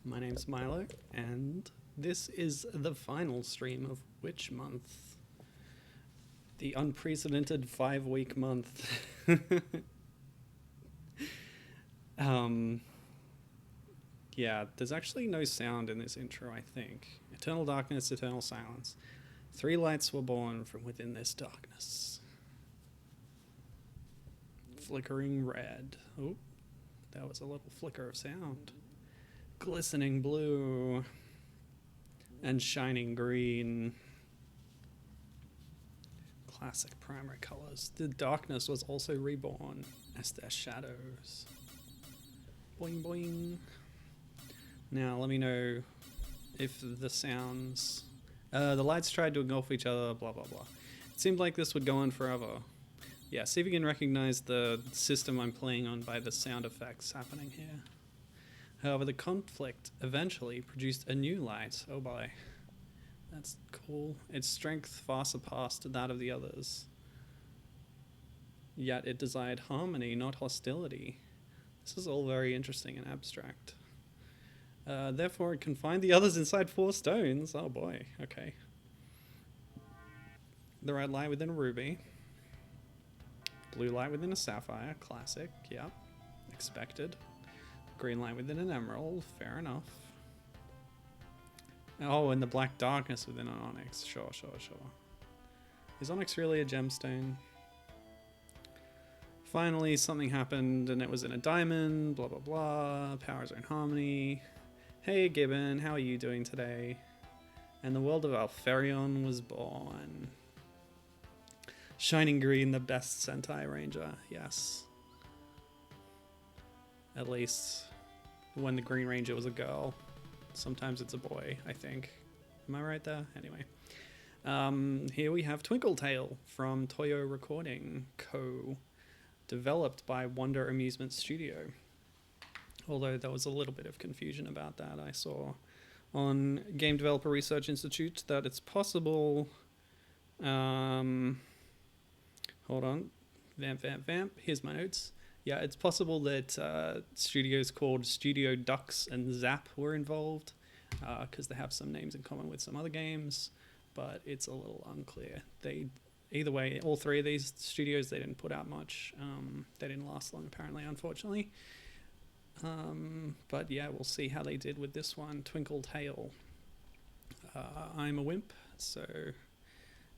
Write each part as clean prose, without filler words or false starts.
My name's Milo, and this is the final stream of which month? The unprecedented 5-week month. um, yeah, there's actually no sound in this intro, I think. Eternal darkness, eternal silence. 3 lights were born from within this darkness. Flickering red. Oh, that was a little flicker of sound. Glistening blue. And shining green. Classic primary colors. The darkness was also reborn as their shadows. Boing boing. Now let me know if the sounds... the lights tried to engulf each other, blah blah blah. It seemed like this would go on forever. Yeah, see if you can recognize the system I'm playing on by the sound effects happening here. However, the conflict eventually produced a new light. Oh boy. That's cool. Its strength far surpassed that of the others. Yet it desired harmony, not hostility. This is all very interesting and abstract. Therefore, it confined the others inside 4 stones. Oh boy, okay. The red light within a ruby. Blue light within a sapphire. Classic, yep. Expected. Green light within an emerald. Fair enough. Oh, and the black darkness within an onyx. Sure. Is onyx really a gemstone? Finally, something happened, and it was in a diamond. Blah, blah, blah. Powers are in harmony. Hey, Gibbon, how are you doing today? And the world of Alferion was born. Shining green, the best Sentai Ranger. Yes. At least when the Green Ranger was a girl. Sometimes it's a boy, I think. Am I right there? Anyway. Here we have Twinkle Tale from Toyo Recording Co. Developed by Wonder Amusement Studio. Although there was a little bit of confusion about that. I saw on Game Developer Research Institute that it's possible... hold on. Vamp. Here's my notes. Yeah, it's possible that studios called Studio Dux and Zap were involved, because they have some names in common with some other games, but it's a little unclear. Either way, all 3 of these studios, they didn't put out much. They didn't last long, apparently, unfortunately. But yeah, we'll see how they did with this one, Twinkle Tale. I'm a wimp, so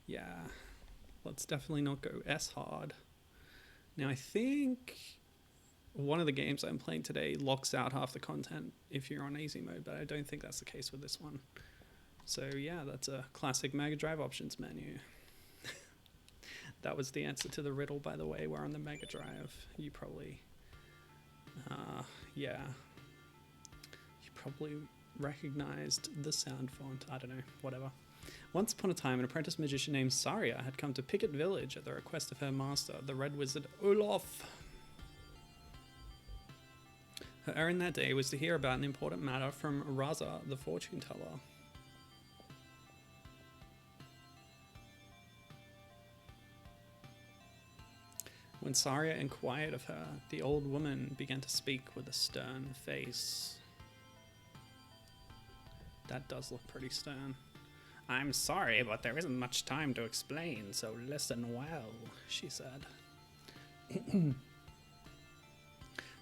yeah, let's definitely not go S hard. Now, I think one of the games I'm playing today locks out half the content if you're on easy mode, but I don't think that's the case with this one. So yeah, that's a classic Mega Drive options menu. That was the answer to the riddle, by the way. We're on the Mega Drive. You probably... yeah. You probably recognized the sound font. I don't know, whatever. Once upon a time, an apprentice magician named Saria had come to Picket Village at the request of her master, the Red Wizard Olaf. Her errand that day was to hear about an important matter from Raza, the fortune teller. When Saria inquired of her, the old woman began to speak with a stern face. That does look pretty stern. I'm sorry, but there isn't much time to explain, so listen well, she said.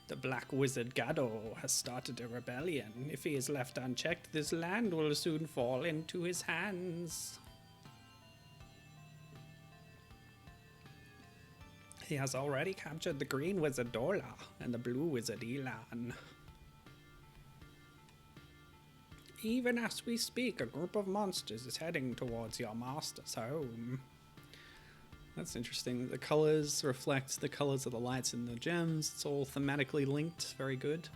The Black Wizard Gado has started a rebellion. If he is left unchecked, this land will soon fall into his hands. He has already captured the Green Wizard Dola and the Blue Wizard Elan. Even as we speak, a group of monsters is heading towards your master's home. That's interesting. The colors reflect the colors of the lights and the gems. It's all thematically linked. Very good.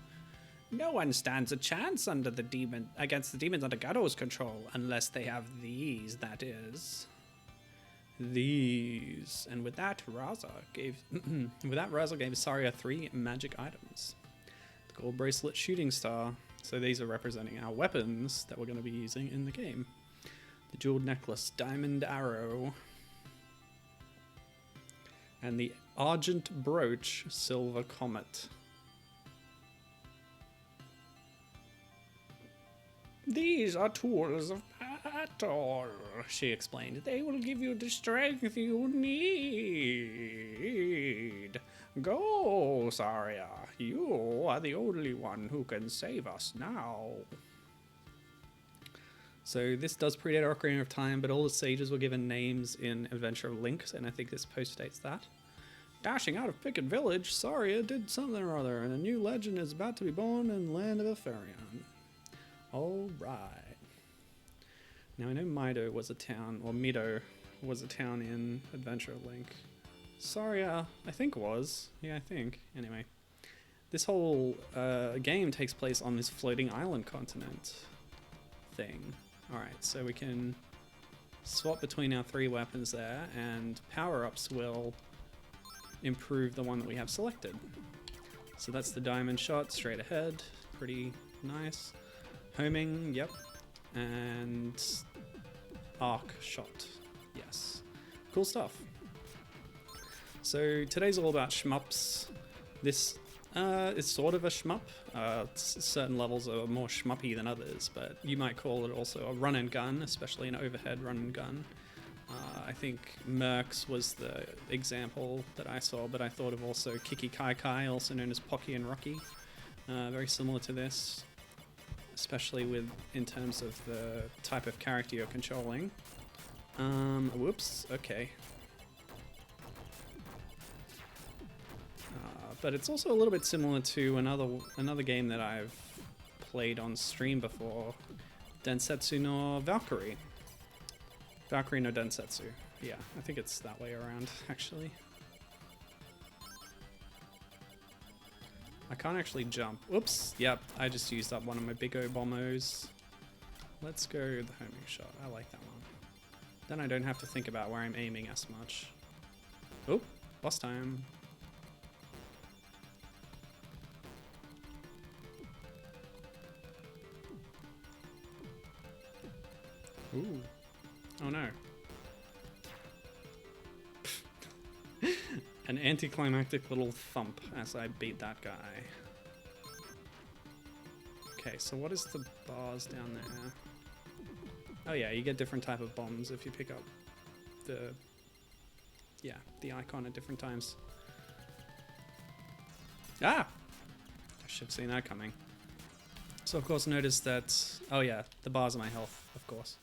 No one stands a chance against the demons under Gado's control, unless they have these, that is. These. And with that, Raza gave Saria 3 magic items. The gold bracelet, shooting star. So these are representing our weapons that we're going to be using in the game. The jeweled necklace, diamond arrow. And the argent brooch, silver comet. These are tools of battle, she explained. They will give you the strength you need. Go, Saria. You are the only one who can save us now. So this does predate Ocarina of Time, but all the sages were given names in Adventure of Link, and I think this postdates that. Dashing out of Picket Village, Saria did something or other, and a new legend is about to be born in the land of Apherion. Alright. Now I know Mido was a town, or Mido was a town in Adventure of Link. Saria, I think was. Yeah, I think. Anyway. This whole game takes place on this floating island continent thing. Alright, so we can swap between our 3 weapons there, and power-ups will improve the one that we have selected. So that's the diamond shot, straight ahead. Pretty nice. Homing, yep. And arc shot, yes. Cool stuff. So today's all about shmups. This is sort of a shmup. Certain levels are more shmuppy than others, but you might call it also a run and gun, especially an overhead run and gun. I think Mercs was the example that I saw, but I thought of also Kiki Kai Kai, also known as Pocky and Rocky. Very similar to this, especially in terms of the type of character you're controlling. Whoops, okay. But it's also a little bit similar to another game that I've played on stream before, Densetsu no Valkyrie. Valkyrie no Densetsu. Yeah, I think it's that way around, actually. I can't actually jump. Oops, yep, I just used up one of my big O bombos. Let's go the homing shot. I like that one. Then I don't have to think about where I'm aiming as much. Oh, boss time. Ooh. Oh no. An anticlimactic little thump as I beat that guy. Okay, so what is the bars down there? Oh yeah, you get different type of bombs if you pick up the icon at different times. Ah! I should have seen that coming. So of course notice that, oh yeah, the bars are my health, of course.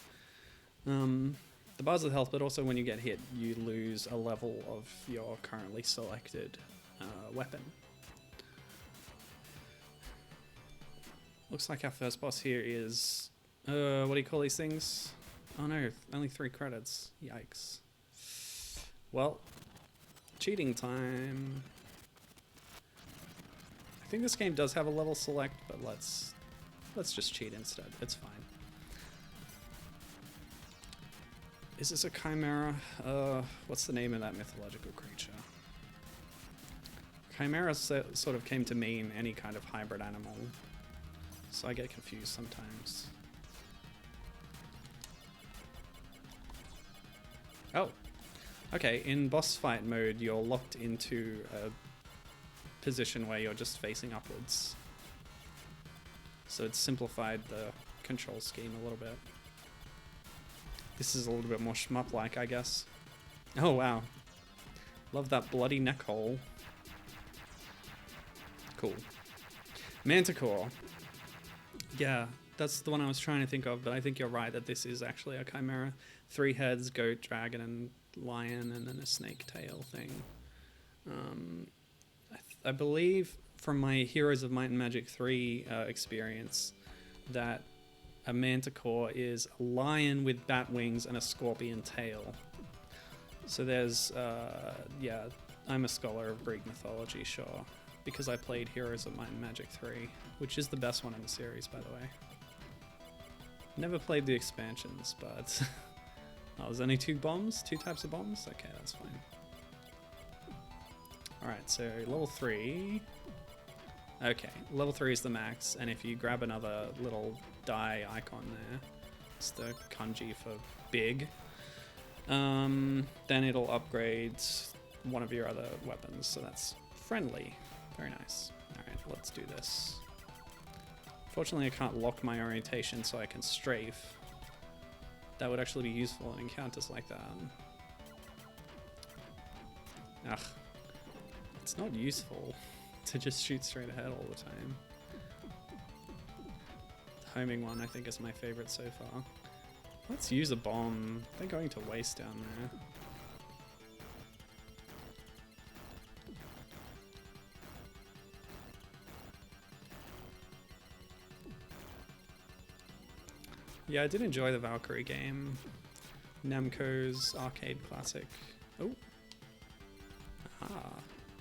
The bars of health, but also when you get hit, you lose a level of your currently selected weapon. Looks like our first boss here is, what do you call these things? Oh no, only 3 credits. Yikes. Well, cheating time. I think this game does have a level select, but let's just cheat instead. It's fine. Is this a chimera? What's the name of that mythological creature? Chimera sort of came to mean any kind of hybrid animal, so I get confused sometimes. Oh, okay, in boss fight mode you're locked into a position where you're just facing upwards. So it's simplified the control scheme a little bit. This is a little bit more shmup-like, I guess. Oh, wow. Love that bloody neck hole. Cool. Manticore. Yeah, that's the one I was trying to think of, but I think you're right that this is actually a chimera. 3 heads, goat, dragon, and lion, and then a snake tail thing. I believe from my Heroes of Might and Magic 3 experience that a manticore is a lion with bat wings and a scorpion tail. So there's, yeah, I'm a scholar of Greek mythology, sure, because I played Heroes of Might and Magic 3, which is the best one in the series, by the way. Never played the expansions, but oh, there's only 2 bombs? 2 types of bombs? Okay, that's fine. Alright, so level 3. Okay, level 3 is the max, and if you grab another little die icon there, it's the kanji for big, then it'll upgrade one of your other weapons, so that's friendly. Very nice. Alright, let's do this. Fortunately, I can't lock my orientation so I can strafe. That would actually be useful in encounters like that. Ugh. It's not useful to just shoot straight ahead all the time. The homing one, I think, is my favorite so far. Let's use a bomb. They're going to waste down there. Yeah, I did enjoy the Valkyrie game. Namco's arcade classic. Oh. Ah.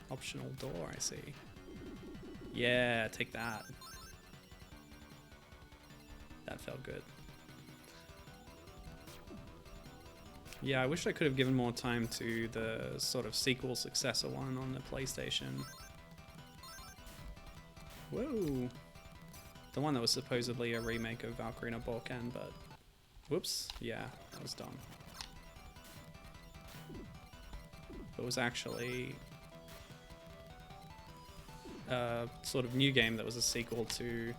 Optional door, I see. Yeah, take that. That felt good. Yeah, I wish I could have given more time to the sort of sequel successor one on the PlayStation. Whoa. The one that was supposedly a remake of Valkyrie Balkan, but whoops, yeah, that was dumb. It was actually a sort of new game that was a sequel to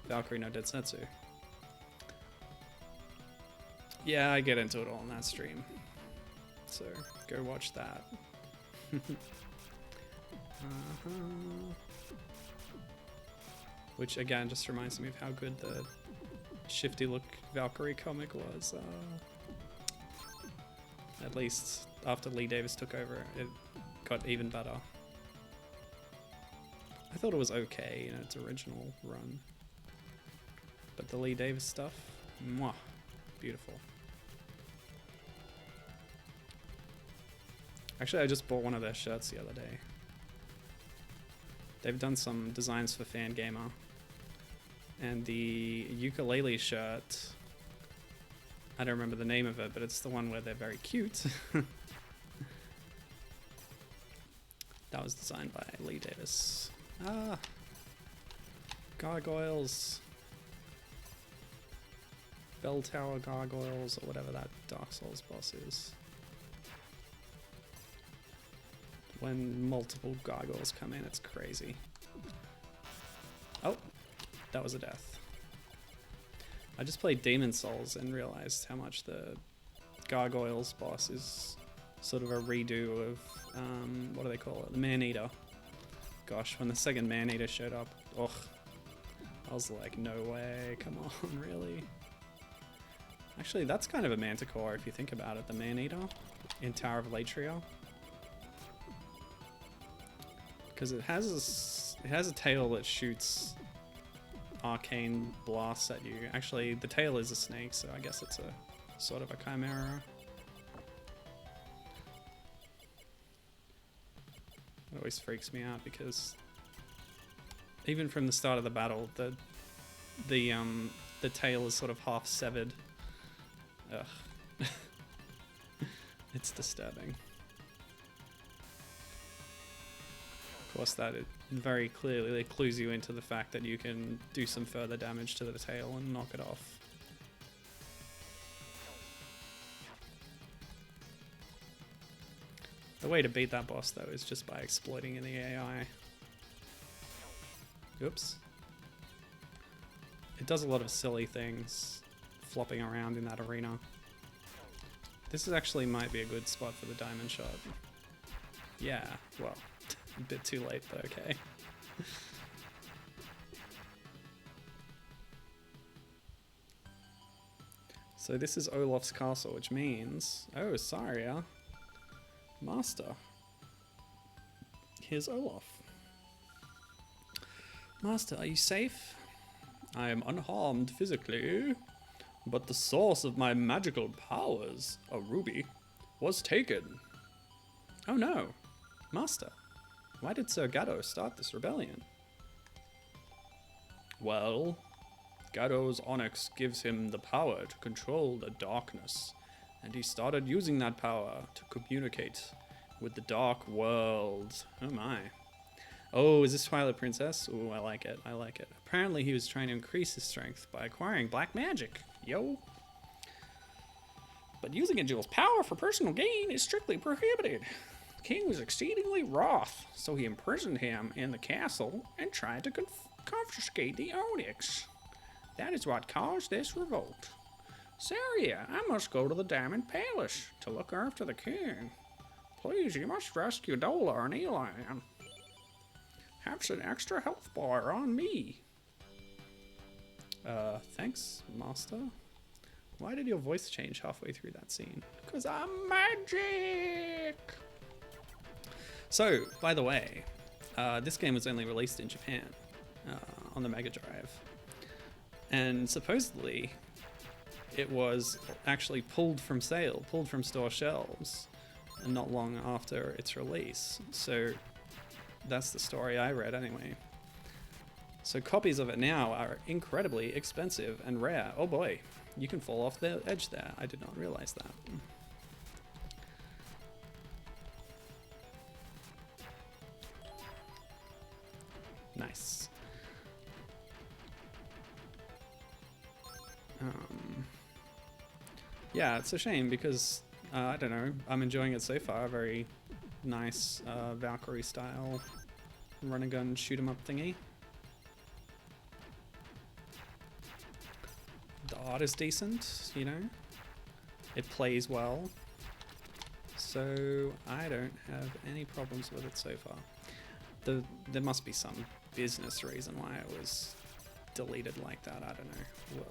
Valkyrie no Densetsu. Yeah, I get into it all in that stream, so go watch that. Which again just reminds me of how good the shifty look Valkyrie comic was. At least after Lee Davis took over, it got even better. I thought it was okay in its original run, but the Lee Davis stuff, mwah, beautiful. Actually, I just bought one of their shirts the other day. They've done some designs for Fangamer, and the ukulele shirt, I don't remember the name of it, but it's the one where they're very cute. That was designed by Lee Davis. Ah, gargoyles. Bell Tower gargoyles, or whatever that Dark Souls boss is. When multiple gargoyles come in, it's crazy. Oh, that was a death. I just played Demon Souls and realized how much the gargoyles boss is sort of a redo of, what do they call it? The Man-Eater. Gosh, when the second Man-Eater showed up, ugh. I was like, no way, come on, really? Actually, that's kind of a Manticore if you think about it, the Man-Eater in Tower of Latria. Because it has a tail that shoots arcane blasts at you. Actually, the tail is a snake, so I guess it's a sort of a chimera. It always freaks me out because even from the start of the battle, the tail is sort of half severed. Ugh. It's disturbing. Of course, that it very clearly clues you into the fact that you can do some further damage to the tail and knock it off. The way to beat that boss, though, is just by exploiting the AI. Oops. It does a lot of silly things, flopping around in that arena. This actually might be a good spot for the diamond shot. Yeah, well, a bit too late, but okay. So this is Olaf's castle, which means... Oh, Saria. Master. Here's Olaf. Master, are you safe? I am unharmed physically, but the source of my magical powers, a ruby, was taken. Oh no. Master, why did Sir Gatto start this rebellion? Well, Gatto's onyx gives him the power to control the darkness, and he started using that power to communicate with the dark world. Oh my. Oh, is this Twilight Princess? Ooh, I like it, I like it. Apparently he was trying to increase his strength by acquiring black magic. Yo. But using a jewel's power for personal gain is strictly prohibited. The king was exceedingly wroth, so he imprisoned him in the castle and tried to confiscate the onyx. That is what caused this revolt. Saria, I must go to the Diamond Palace to look after the king. Please, you must rescue Dola and Elan. Have some extra health bar on me. Thanks, Master. Why did your voice change halfway through that scene? Because I'm magic! So, by the way, this game was only released in Japan on the Mega Drive. And supposedly, it was actually pulled from store shelves, and not long after its release. So, that's the story I read anyway. So copies of it now are incredibly expensive and rare. Oh boy, you can fall off the edge there. I did not realize that. Nice. Yeah, it's a shame because, I don't know, I'm enjoying it so far. Very nice Valkyrie style run and gun shoot 'em up thingy. The art is decent, you know. It plays well. So I don't have any problems with it so far. There must be some business reason why it was deleted like that. I don't know.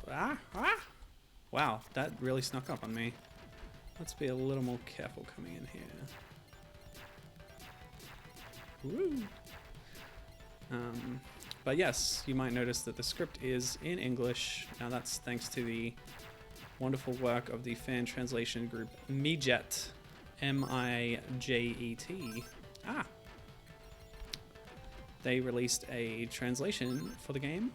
Well, wow, that really snuck up on me. Let's be a little more careful coming in here. Woo! But yes, you might notice that the script is in English. Now that's thanks to the wonderful work of the fan translation group Mijet, M-I-J-E-T. They released a translation for the game,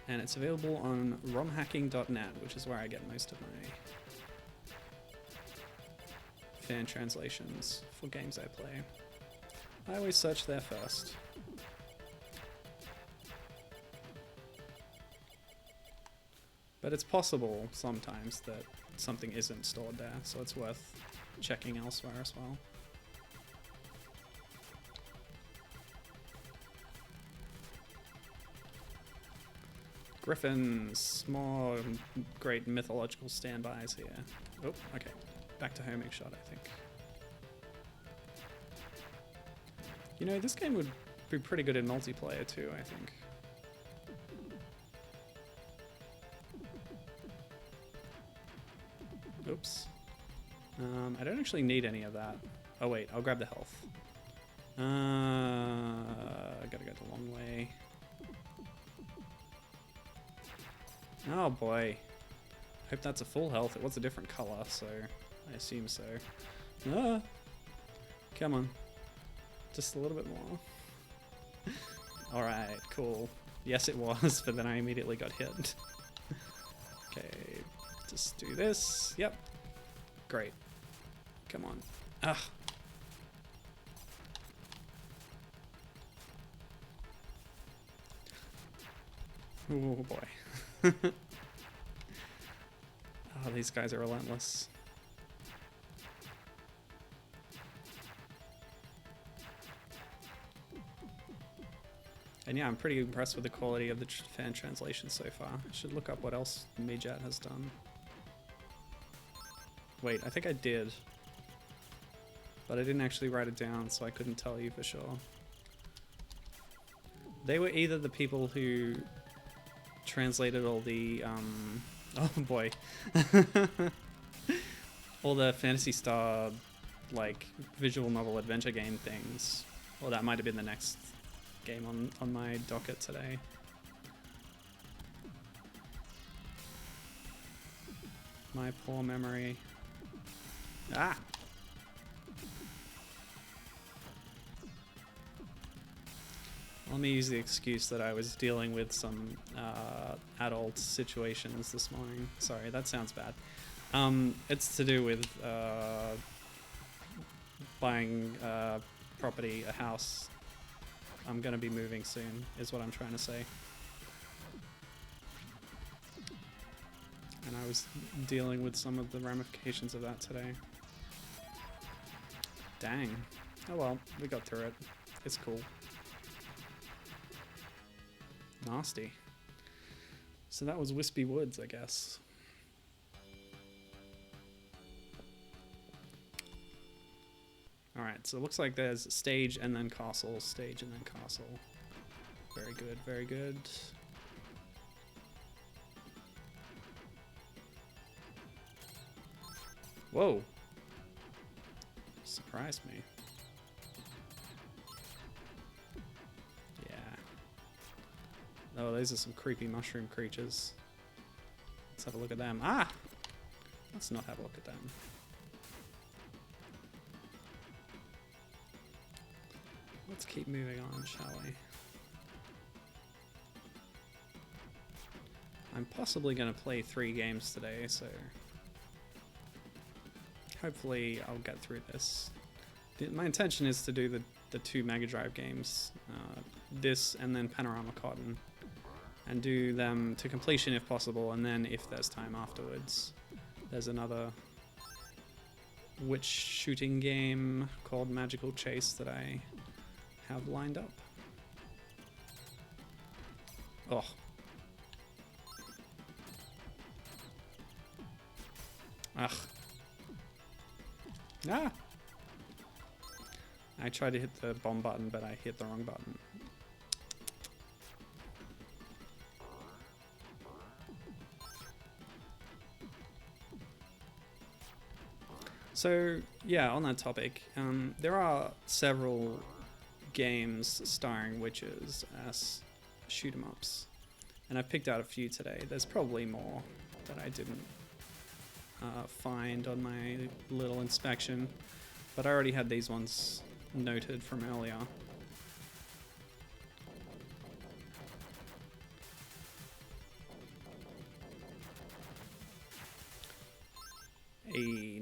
and it's available on romhacking.net, which is where I get most of my fan translations for games I play. I always search there first. But it's possible sometimes that something isn't stored there, so it's worth checking elsewhere as well. Griffins, more great mythological standbys here. Oh, okay. Back to homing shot, I think. You know, this game would be pretty good in multiplayer too, I think. Oops. I don't actually need any of that. Oh wait, I'll grab the health. I gotta go the long way. Oh boy. Hope that's a full health. It was a different color, so I assume so. Ah! Come on. Just a little bit more. Alright, cool. Yes, it was, but then I immediately got hit. Okay, just do this. Yep. Great. Come on. Ugh. Oh boy. Oh, these guys are relentless. And yeah, I'm pretty impressed with the quality of the fan translation so far. I should look up what else Mijet has done. Wait, I think I did. But I didn't actually write it down, so I couldn't tell you for sure. They were either the people who translated all the, oh boy. all the Phantasy Star, like, visual novel adventure game things. Or that might have been the next game on my docket today. My poor memory. Ah! Let me use the excuse that I was dealing with some adult situations this morning. Sorry, that sounds bad. It's to do with buying property, a house. I'm gonna be moving soon, is what I'm trying to say. And I was dealing with some of the ramifications of that today. Dang. Oh well, we got through it. It's cool. Nasty. So that was Wispy Woods, I guess. Alright, so it looks like there's stage and then castle, stage and then castle. Very good, very good. Whoa! Surprised me. Yeah. Oh, those are some creepy mushroom creatures. Let's have a look at them. Ah! Let's not have a look at them. Let's keep moving on, shall we? I'm possibly going to play 3 games today, so hopefully I'll get through this. My intention is to do the 2 Mega Drive games, this and then Panorama Cotton, and do them to completion if possible, and then if there's time afterwards, there's another witch shooting game called Magical Chase that I have lined up. Oh. Ugh. Ah! I tried to hit the bomb button, but I hit the wrong button. So, yeah, on that topic, there are several games starring witches as shoot-em-ups, and I've picked out a few today. There's probably more that I didn't find on my little inspection, but I already had these ones noted from earlier.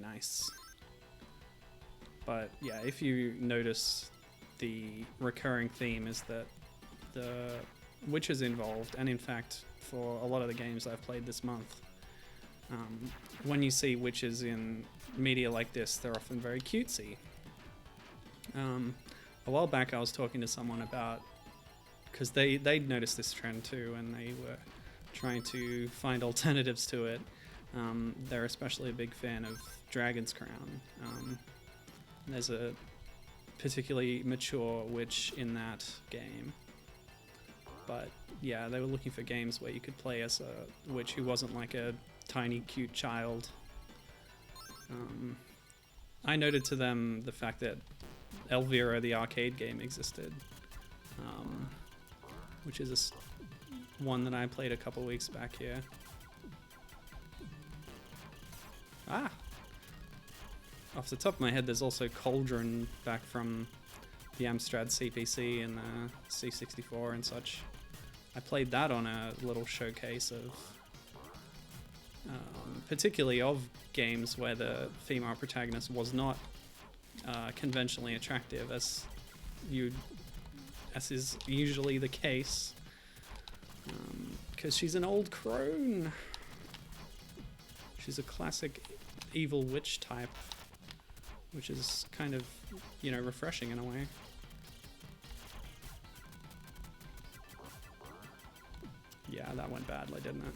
Nice. But yeah, if you notice, the recurring theme is that the witches involved, and in fact for a lot of the games I've played this month, when you see witches in media like this, they're often very cutesy. A while back I was talking to someone about, because they'd noticed this trend too, and they were trying to find alternatives to it. They're especially a big fan of Dragon's Crown. There's a particularly mature witch in that game. But yeah, they were looking for games where you could play as a witch who wasn't like a tiny cute child. I noted to them the fact that Elvira, the arcade game, existed, which is one that I played a couple weeks back here. Ah! Off the top of my head, there's also Cauldron back from the Amstrad CPC and the C64 and such. I played that on a little showcase of, particularly of games where the female protagonist was not conventionally attractive, as is usually the case, because she's an old crone. She's a classic evil witch type, which is kind of, refreshing in a way. Yeah, that went badly, didn't it?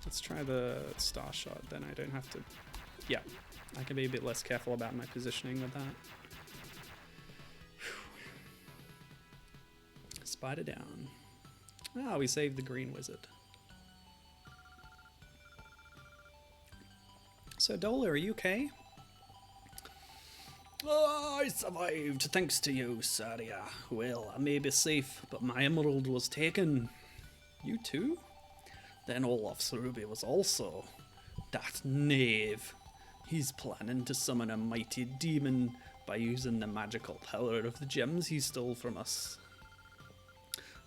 Let's try the star shot, then I don't have to... Yeah, I can be a bit less careful about my positioning with that. Spider down. Ah, we saved the green wizard. So, Dola, are you okay? Oh, I survived, thanks to you, Saria. Well, I may be safe, but my emerald was taken. You too? Then Olaf's ruby was also. That knave. He's planning to summon a mighty demon by using the magical power of the gems he stole from us.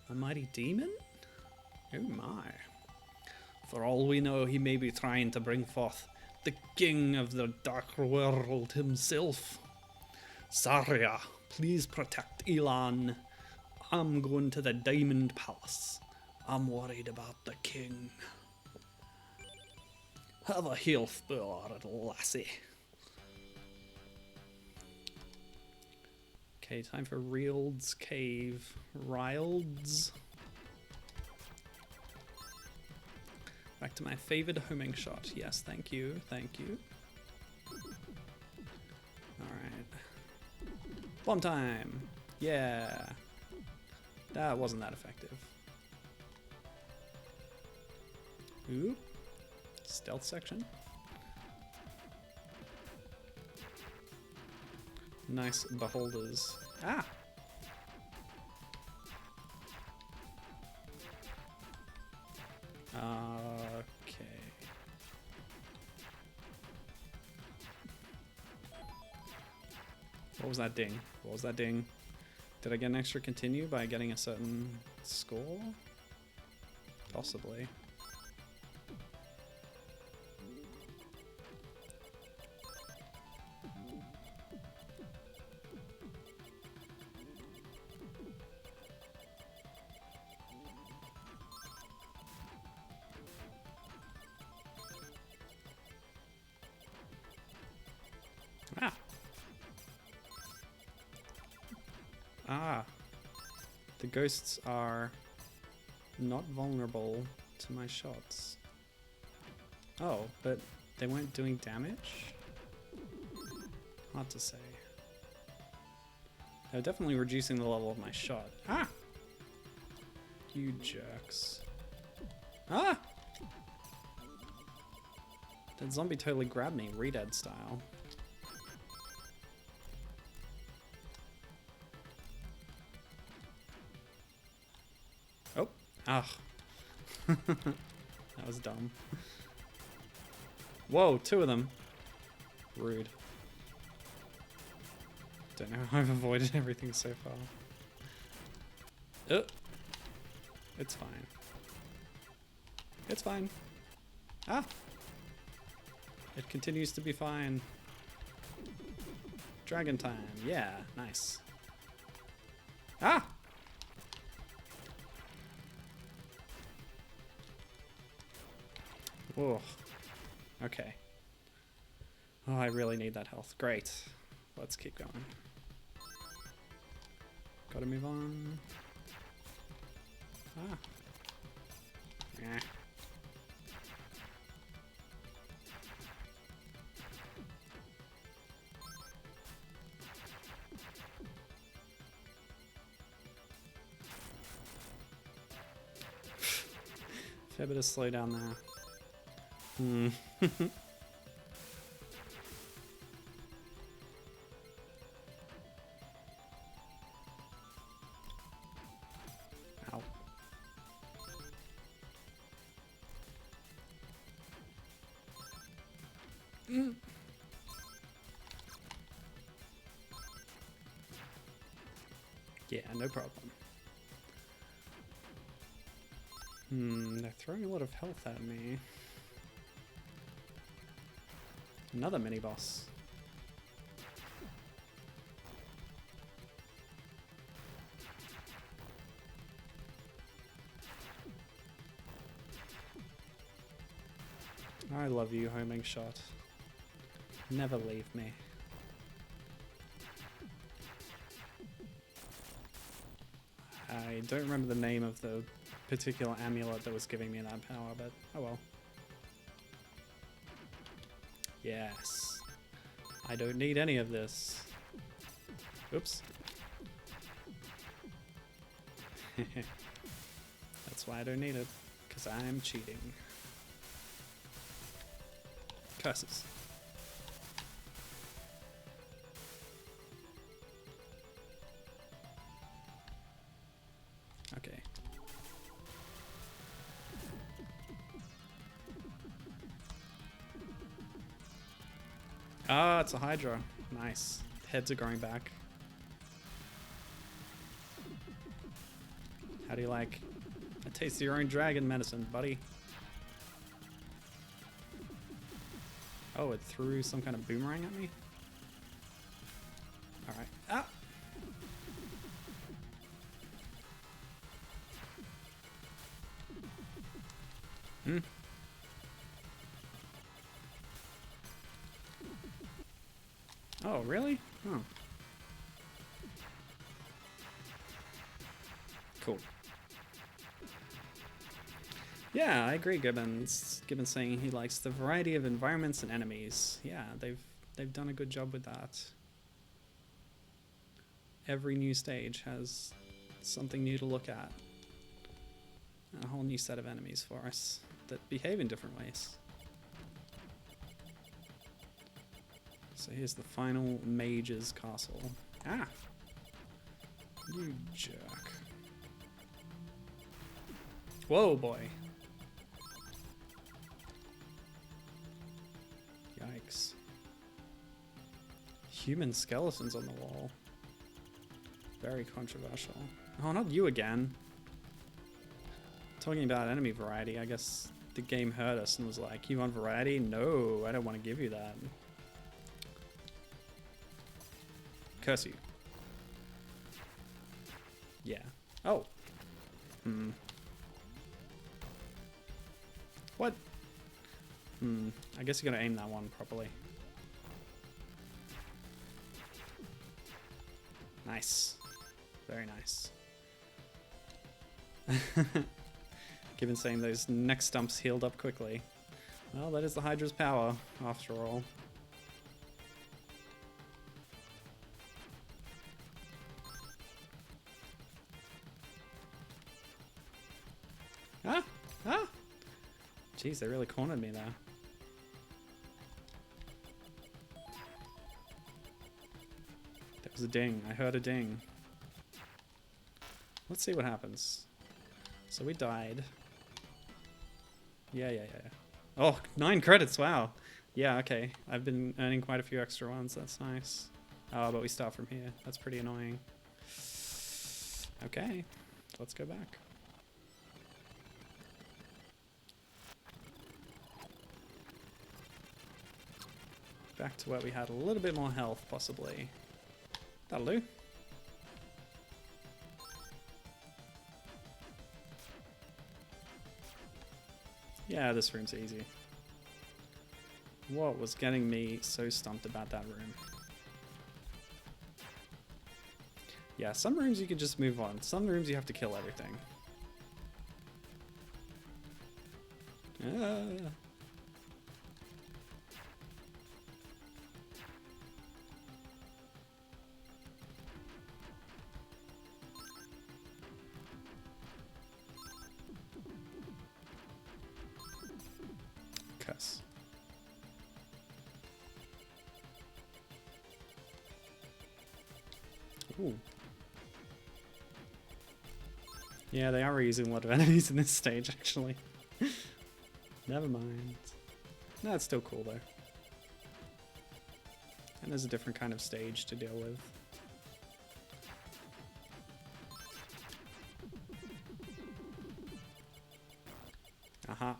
A mighty demon? Oh my. For all we know, he may be trying to bring forth the king of the dark world himself. Saria, please protect Elan. I'm going to the Diamond Palace. I'm worried about the king. Have a health bar, lassie. Okay, time for Rield's Cave. Rield's? Back to my favored homing shot. Yes, thank you, thank you. Alright. Bomb time! Yeah! That wasn't that effective. Ooh. Stealth section. Nice beholders. Ah! Okay. What was that ding? What was that ding? Did I get an extra continue by getting a certain score? Possibly. Ah. Ah. The ghosts are not vulnerable to my shots. Oh, but they weren't doing damage? Hard to say. They're definitely reducing the level of my shot. Ah! You jerks. Ah! That zombie totally grabbed me, Redead style. Oh, ah. That was dumb. Whoa, two of them. Rude. Don't know how I've avoided everything so far. It's fine. It's fine. Ah! It continues to be fine. Dragon time. Yeah, nice. Ah! Whoa. Okay. Oh, I really need that health. Great. Let's keep going. Gotta move on. Ah. Yeah. Fair bit of slow down there. Hmm. Ow. Yeah, no problem. They're throwing a lot of health at me. Another mini boss. I love you, homing shot. Never leave me. I don't remember the name of the particular amulet that was giving me that power, but oh well. Yes. I don't need any of this. Oops. That's why I don't need it, because I'm cheating. Curses. Okay. Ah, it's a Hydra. Nice. Heads are growing back. How do you like a taste of your own dragon medicine, buddy? Oh, it threw some kind of boomerang at me? Alright. Ah! Hmm. Oh, really? Oh. Cool. Yeah, I agree, Gibbons. Gibbons saying he likes the variety of environments and enemies. Yeah, they've done a good job with that. Every new stage has something new to look at. And a whole new set of enemies for us that behave in different ways. So here's the final mage's castle. Ah! You jerk. Whoa, boy. Yikes. Human skeletons on the wall. Very controversial. Oh, not you again. Talking about enemy variety, I guess the game heard us and was like, you want variety? No, I don't want to give you that. Curse you. Yeah. Oh. Hmm. What? I guess you gotta aim that one properly. Nice. Very nice. Given saying those neck stumps healed up quickly. Well, that is the Hydra's power, after all. Ah! Ah! Jeez, they really cornered me there. There was a ding. I heard a ding. Let's see what happens. So we died. Yeah. Oh, 9 credits, wow. Yeah, okay. I've been earning quite a few extra ones. That's nice. Oh, but we start from here. That's pretty annoying. Okay, let's go back. Back to where we had a little bit more health, possibly. That'll do. Yeah, this room's easy. What was getting me so stumped about that room? Yeah, some rooms you can just move on. Some rooms you have to kill everything. Cuss. Ooh. Yeah, they are reusing a lot of enemies in this stage, actually. Never mind. No, it's still cool, though. And there's a different kind of stage to deal with. Aha.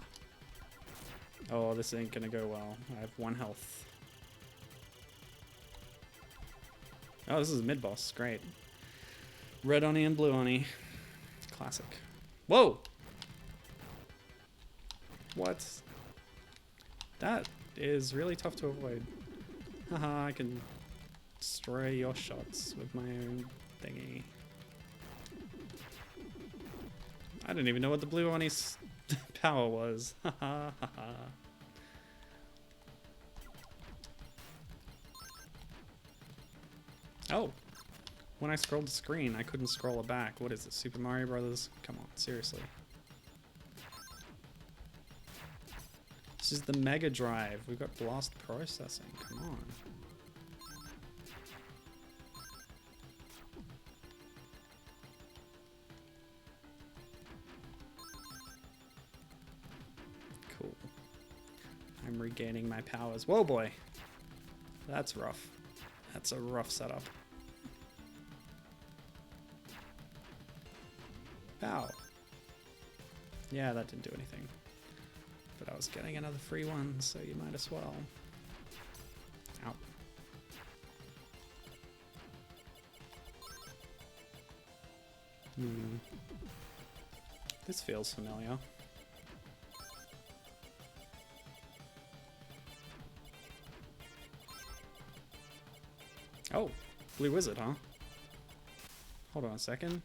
Oh, this ain't gonna go well. I have 1 health. Oh, this is a mid-boss. Great. Red Oni and Blue Oni. Classic. Whoa! What? That is really tough to avoid. Haha, I can destroy your shots with my own thingy. I didn't even know what the Blue Oni's power was. Haha, haha. Oh! When I scrolled the screen, I couldn't scroll it back. What is it, Super Mario Brothers? Come on, seriously. This is the Mega Drive. We've got blast processing. Come on. Cool. I'm regaining my powers. Whoa, boy. That's rough. That's a rough setup. Pow. Yeah, that didn't do anything. But I was getting another free one, so you might as well. Ow. This feels familiar. Oh, Blue Wizard, huh? Hold on a second.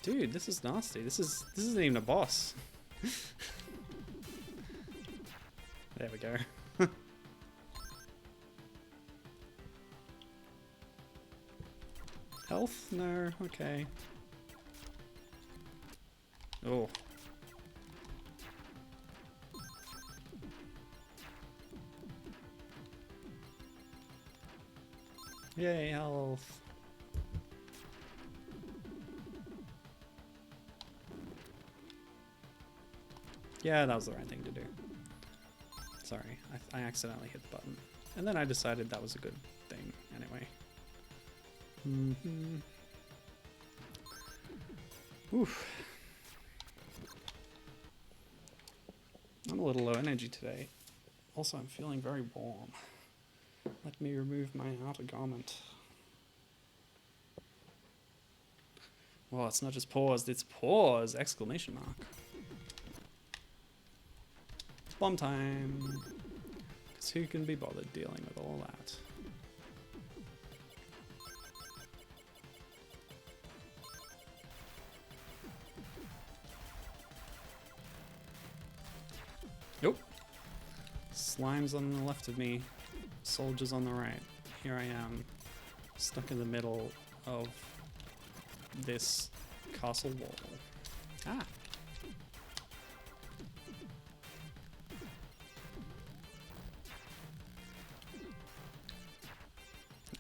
Dude, this is nasty. This isn't even a boss. There we go. Health? No, okay. Oh. Yay, health. Yeah, that was the right thing to do. Sorry, I accidentally hit the button. And then I decided that was a good thing anyway. Oof. I'm a little low energy today. Also, I'm feeling very warm. Let me remove my outer garment. Well, it's not just paused, it's pause! Exclamation mark. Bomb time! Because who can be bothered dealing with all that? Nope. Slimes on the left of me. Soldiers on the right. Here I am, stuck in the middle of this castle wall. Ah!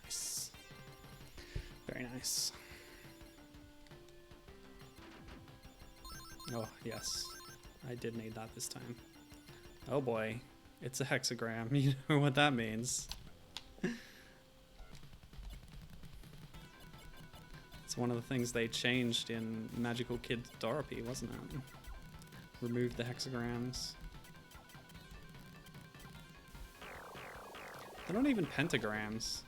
Nice. Very nice. Oh, yes. I did need that this time. Oh boy. It's a hexagram. You know what that means. It's one of the things they changed in Magical Kid Dorothy, wasn't it? Removed the hexagrams. They're not even pentagrams.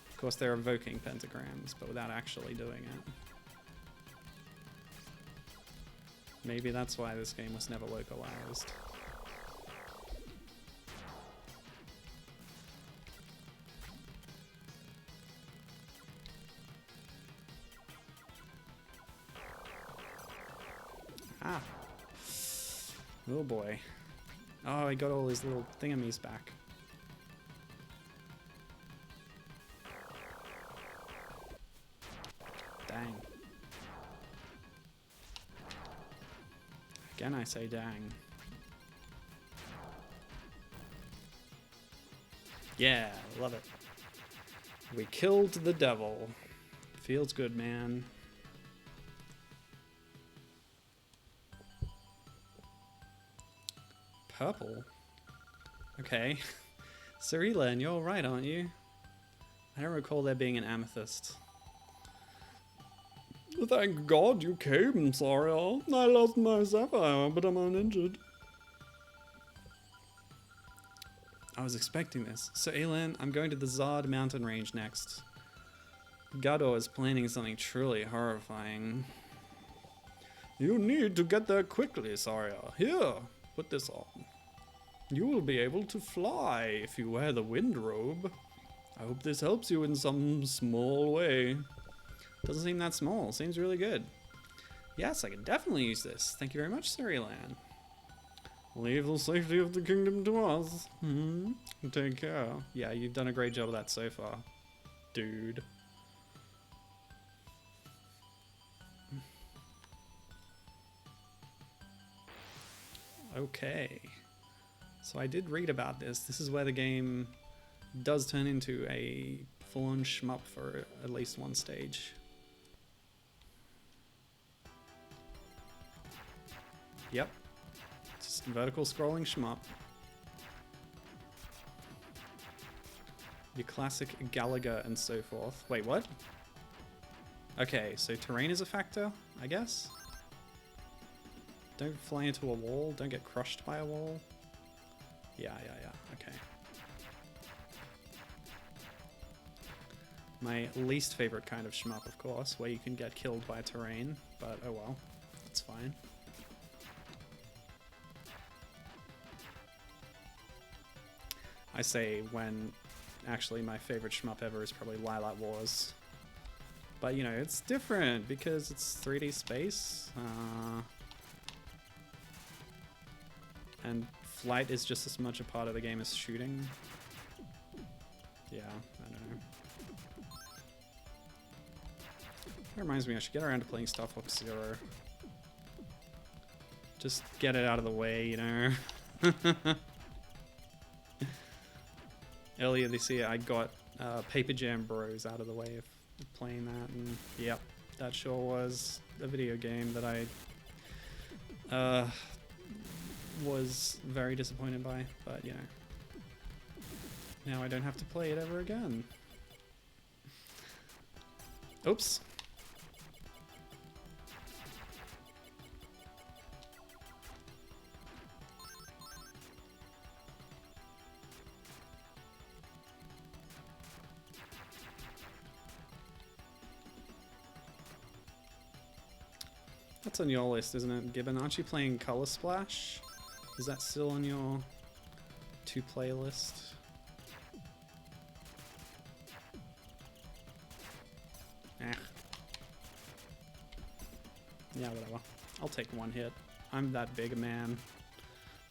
Of course, they're evoking pentagrams, but without actually doing it. Maybe that's why this game was never localized. Ah. Oh boy. Oh, I got all his little thingamies back. Dang. Again, I say dang. Yeah, love it. We killed the devil. Feels good, man. Purple? Okay. Cyrilan, you're right, aren't you? I don't recall there being an amethyst. Thank God you came, Saria. I lost my sapphire, but I'm uninjured. I was expecting this. So, Elan, I'm going to the Zard mountain range next. Gador is planning something truly horrifying. You need to get there quickly, Saria. Here, put this on. You will be able to fly if you wear the wind robe. I hope this helps you in some small way. Doesn't seem that small. Seems really good. Yes, I can definitely use this. Thank you very much, Cyrilan. Leave the safety of the kingdom to us. Take care. Yeah, you've done a great job of that so far, dude. Okay. So I did read about this. This is where the game does turn into a full-on shmup for at least one stage. Yep. Just vertical scrolling shmup. Your classic Gallagher and so forth. Wait, what? Okay, so terrain is a factor, I guess? Don't fly into a wall, don't get crushed by a wall. Yeah, okay. My least favorite kind of shmup, of course, where you can get killed by terrain, but oh well, it's fine. I say when actually my favorite shmup ever is probably Lilac Wars. But, you know, it's different because it's 3D space. And flight is just as much a part of the game as shooting. Yeah, I don't know. That reminds me, I should get around to playing Star Fox Zero. Just get it out of the way, you know? Earlier this year, I got Paper Jam Bros out of the way of playing that, and yep, that sure was a video game that I was very disappointed by, but you know, now I don't have to play it ever again. Oops. That's on your list, isn't it, Gibbon? Aren't you playing Color Splash? Is that still on your to-play list? Eh. Yeah, whatever. I'll take one hit. I'm that big a man.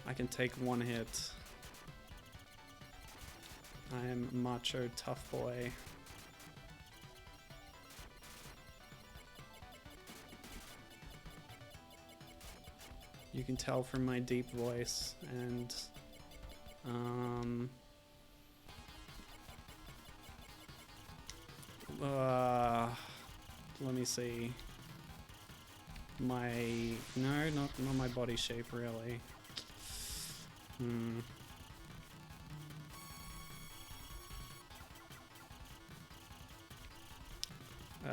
I can take one hit. I am a macho tough boy. You can tell from my deep voice, and let me see. No, not my body shape really.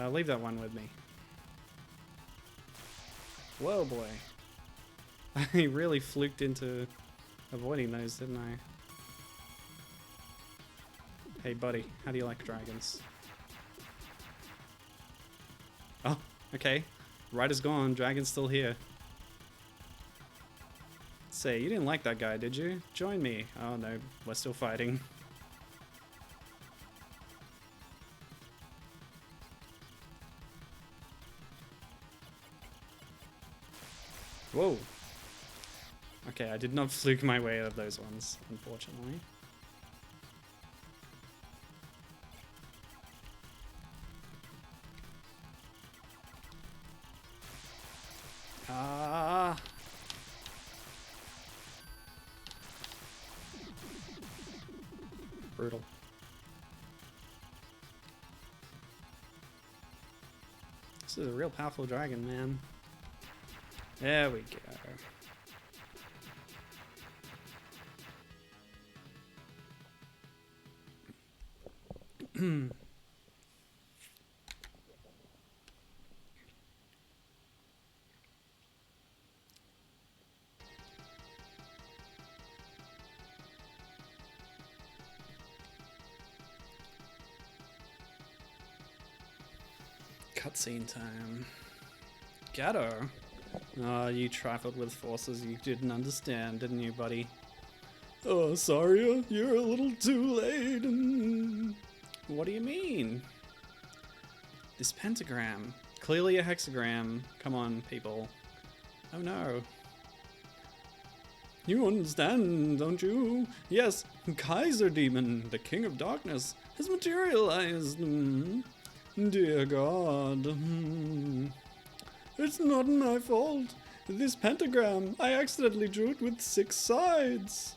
Leave that one with me. Whoa, boy. I really fluked into avoiding those, didn't I? Hey, buddy, how do you like dragons? Oh, okay. Rider's gone, dragon's still here. Say, you didn't like that guy, did you? Join me. Oh no, we're still fighting. Whoa. Okay, I did not fluke my way out of those ones, unfortunately. Ah! Brutal. This is a real powerful dragon, man. There we go. Cutscene time. Gatto. Oh, you trifled with forces you didn't understand, didn't you, buddy? Oh, sorry, you're a little too late. What do you mean? This pentagram. Clearly a hexagram. Come on, people. Oh no. You understand, don't you? Yes, Kaiser Demon, the King of Darkness, has materialized. Dear God. It's not my fault. This pentagram, I accidentally drew it with 6 sides.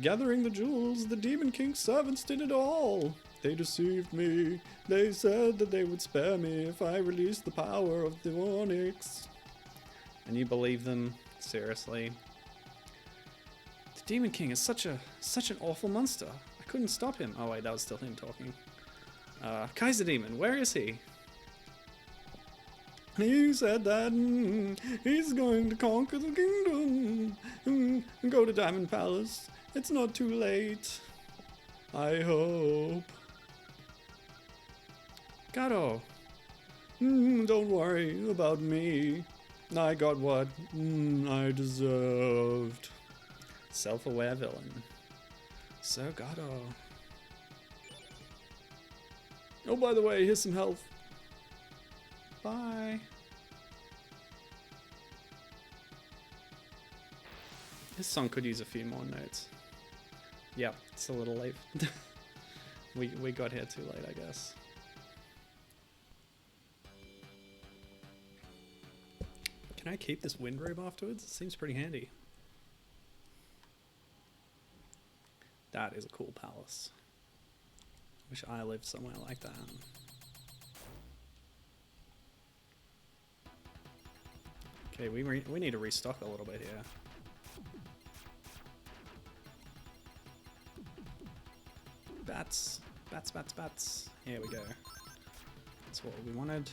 Gathering the jewels, the Demon King's servants did it all. They deceived me. They said that they would spare me if I released the power of the Onyx. And you believe them? Seriously? The Demon King is such an awful monster. I couldn't stop him. Oh wait, that was still him talking. Kaiser Demon, where is he? He said that he's going to conquer the kingdom and go to Diamond Palace. It's not too late. I hope. Gato. Don't worry about me. I got what I deserved. Self-aware villain. So Gato. Oh, by the way, here's some health. Bye. This song could use a few more notes. Yep, it's a little late. we got here too late, I guess. Can I keep this wind robe afterwards? It seems pretty handy. That is a cool palace. Wish I lived somewhere like that. Okay, we need to restock a little bit here. Bats. Bats, bats, bats. Here we go. That's what we wanted.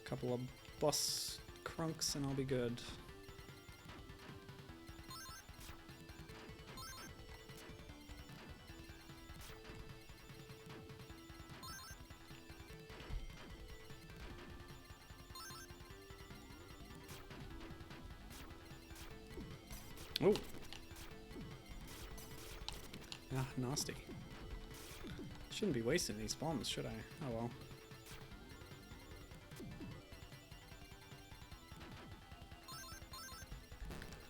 A couple of boss crunks and I'll be good. Oh. Ah, nasty. Shouldn't be wasting these bombs, should I? Oh well.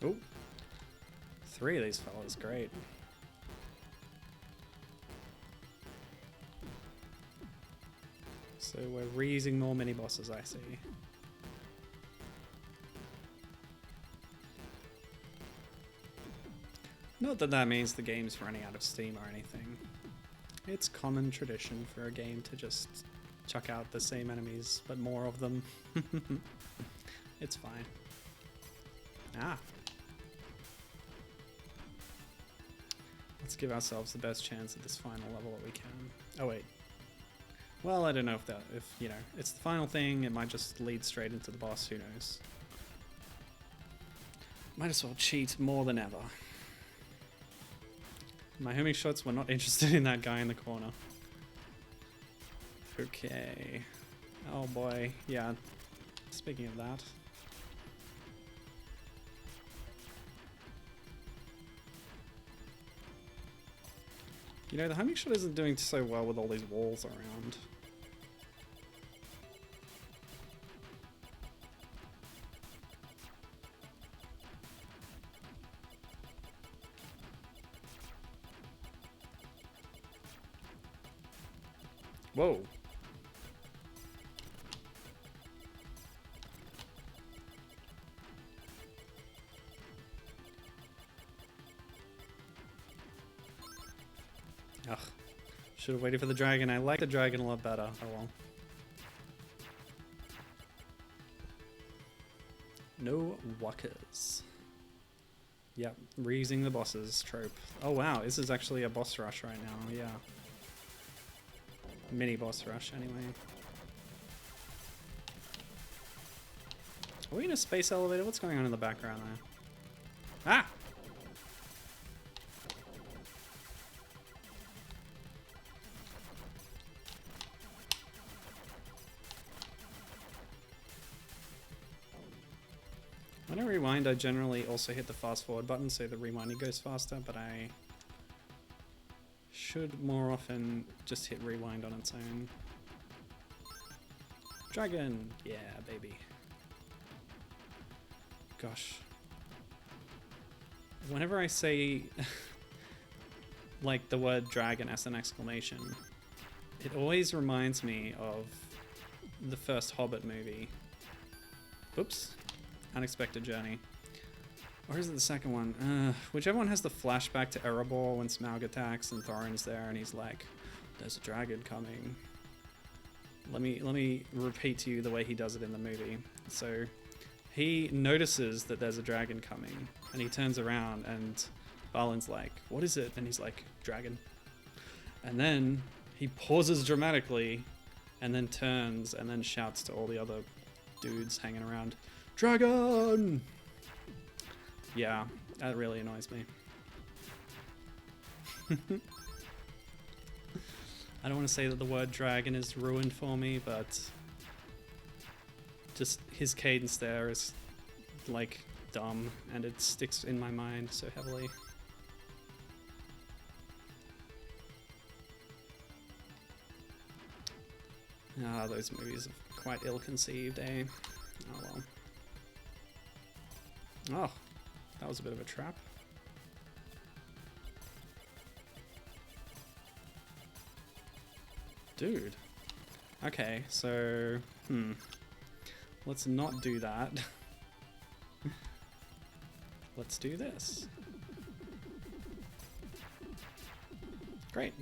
Oh. 3 of these fellas, great. So we're raising more mini bosses, I see. Not that that means the game's running out of steam or anything. It's common tradition for a game to just chuck out the same enemies, but more of them. It's fine. Ah. Let's give ourselves the best chance at this final level that we can. Oh wait. Well, I don't know if you know, it's the final thing, it might just lead straight into the boss, who knows. Might as well cheat more than ever. My homing shots were not interested in that guy in the corner. Okay. Oh boy, yeah. Speaking of that. You know, the homing shot isn't doing so well with all these walls around. Whoa. Ugh. Should have waited for the dragon. I like the dragon a lot better. Oh well. No walkers. Yep, reusing the bosses trope. Oh wow, this is actually a boss rush right now, yeah. Mini boss rush, anyway. Are we in a space elevator? What's going on in the background there? Ah! When I rewind, I generally also hit the fast forward button so the rewinding goes faster, but I should more often just hit rewind on its own. Dragon! Yeah, baby. Gosh. Whenever I say like the word dragon as an exclamation, it always reminds me of the first Hobbit movie. Oops. Unexpected Journey. Or is it the second one? Whichever one has the flashback to Erebor when Smaug attacks and Thorin's there and he's like, there's a dragon coming. Let me repeat to you the way he does it in the movie. So he notices that there's a dragon coming and he turns around and Balin's like, what is it? And he's like, dragon. And then he pauses dramatically and then turns and then shouts to all the other dudes hanging around, dragon! Yeah, that really annoys me. I don't want to say that the word dragon is ruined for me, but just his cadence there is like dumb and it sticks in my mind so heavily. Ah, those movies are quite ill-conceived, eh? Oh well. Oh, that was a bit of a trap. Dude. Okay, so... Let's not do that. Let's do this. Great.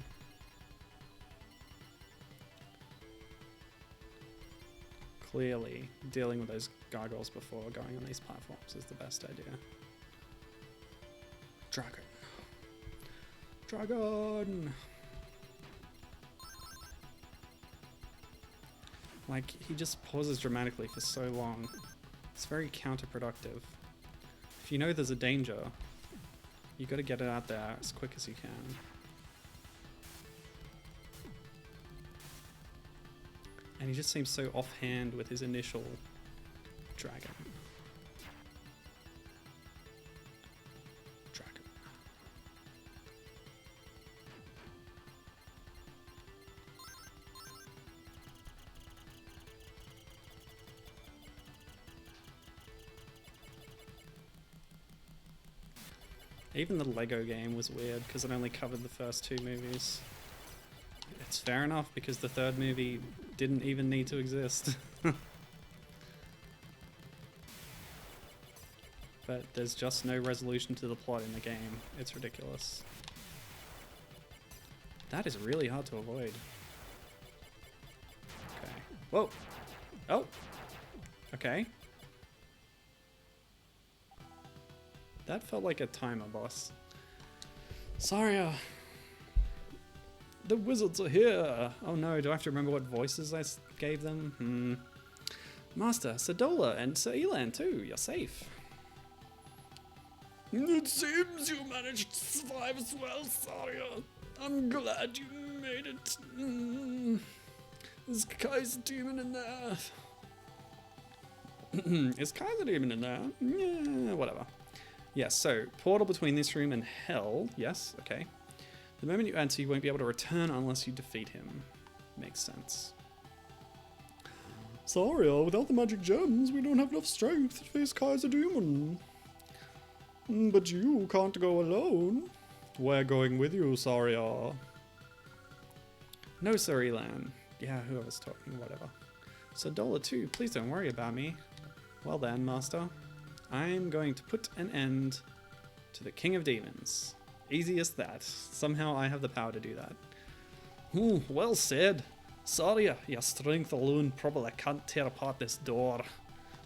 Clearly, dealing with those gargoyles before going on these platforms is the best idea. Dragon. Dragon! Like, he just pauses dramatically for so long. It's very counterproductive. If you know there's a danger, you gotta get it out there as quick as you can. And he just seems so offhand with his initial dragon. Dragon. Even the Lego game was weird because it only covered the first two movies. It's fair enough because the third movie didn't even need to exist. But there's just no resolution to the plot in the game. It's ridiculous. That is really hard to avoid. Okay. Whoa! Oh! Okay. That felt like a timer boss. Sorry, the wizards are here. Oh no, do I have to remember what voices I gave them? Master, Sadola, and Sir Elan too. You're safe. It seems you managed to survive as well, Saria. I'm glad you made it. Is Kai's demon in there? Is Kai's demon in there? Yeah, whatever. Yes, so, portal between this room and hell. Yes, okay. The moment you enter, you won't be able to return unless you defeat him. Makes sense. Sorry, without the magic gems, we don't have enough strength to face Kai's demon. But you can't go alone. We're going with you, Saria. No, Sir Elan. Yeah, whoever's talking, whatever. Sadola too, please don't worry about me. Well then, Master. I'm going to put an end to the King of Demons. Easy as that. Somehow I have the power to do that. Well said. Sorry, your strength alone probably can't tear apart this door.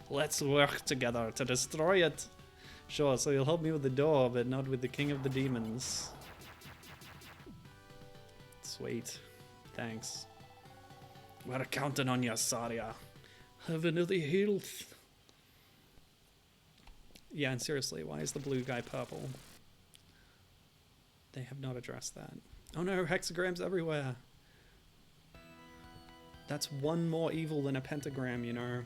Let's work together to destroy it. Sure, so you'll help me with the door, but not with the King of the Demons. Sweet. Thanks. We're counting on you, Saria. Have another health. Yeah, and seriously, why is the blue guy purple? They have not addressed that. Oh no, hexagrams everywhere. That's one more evil than a pentagram, you know.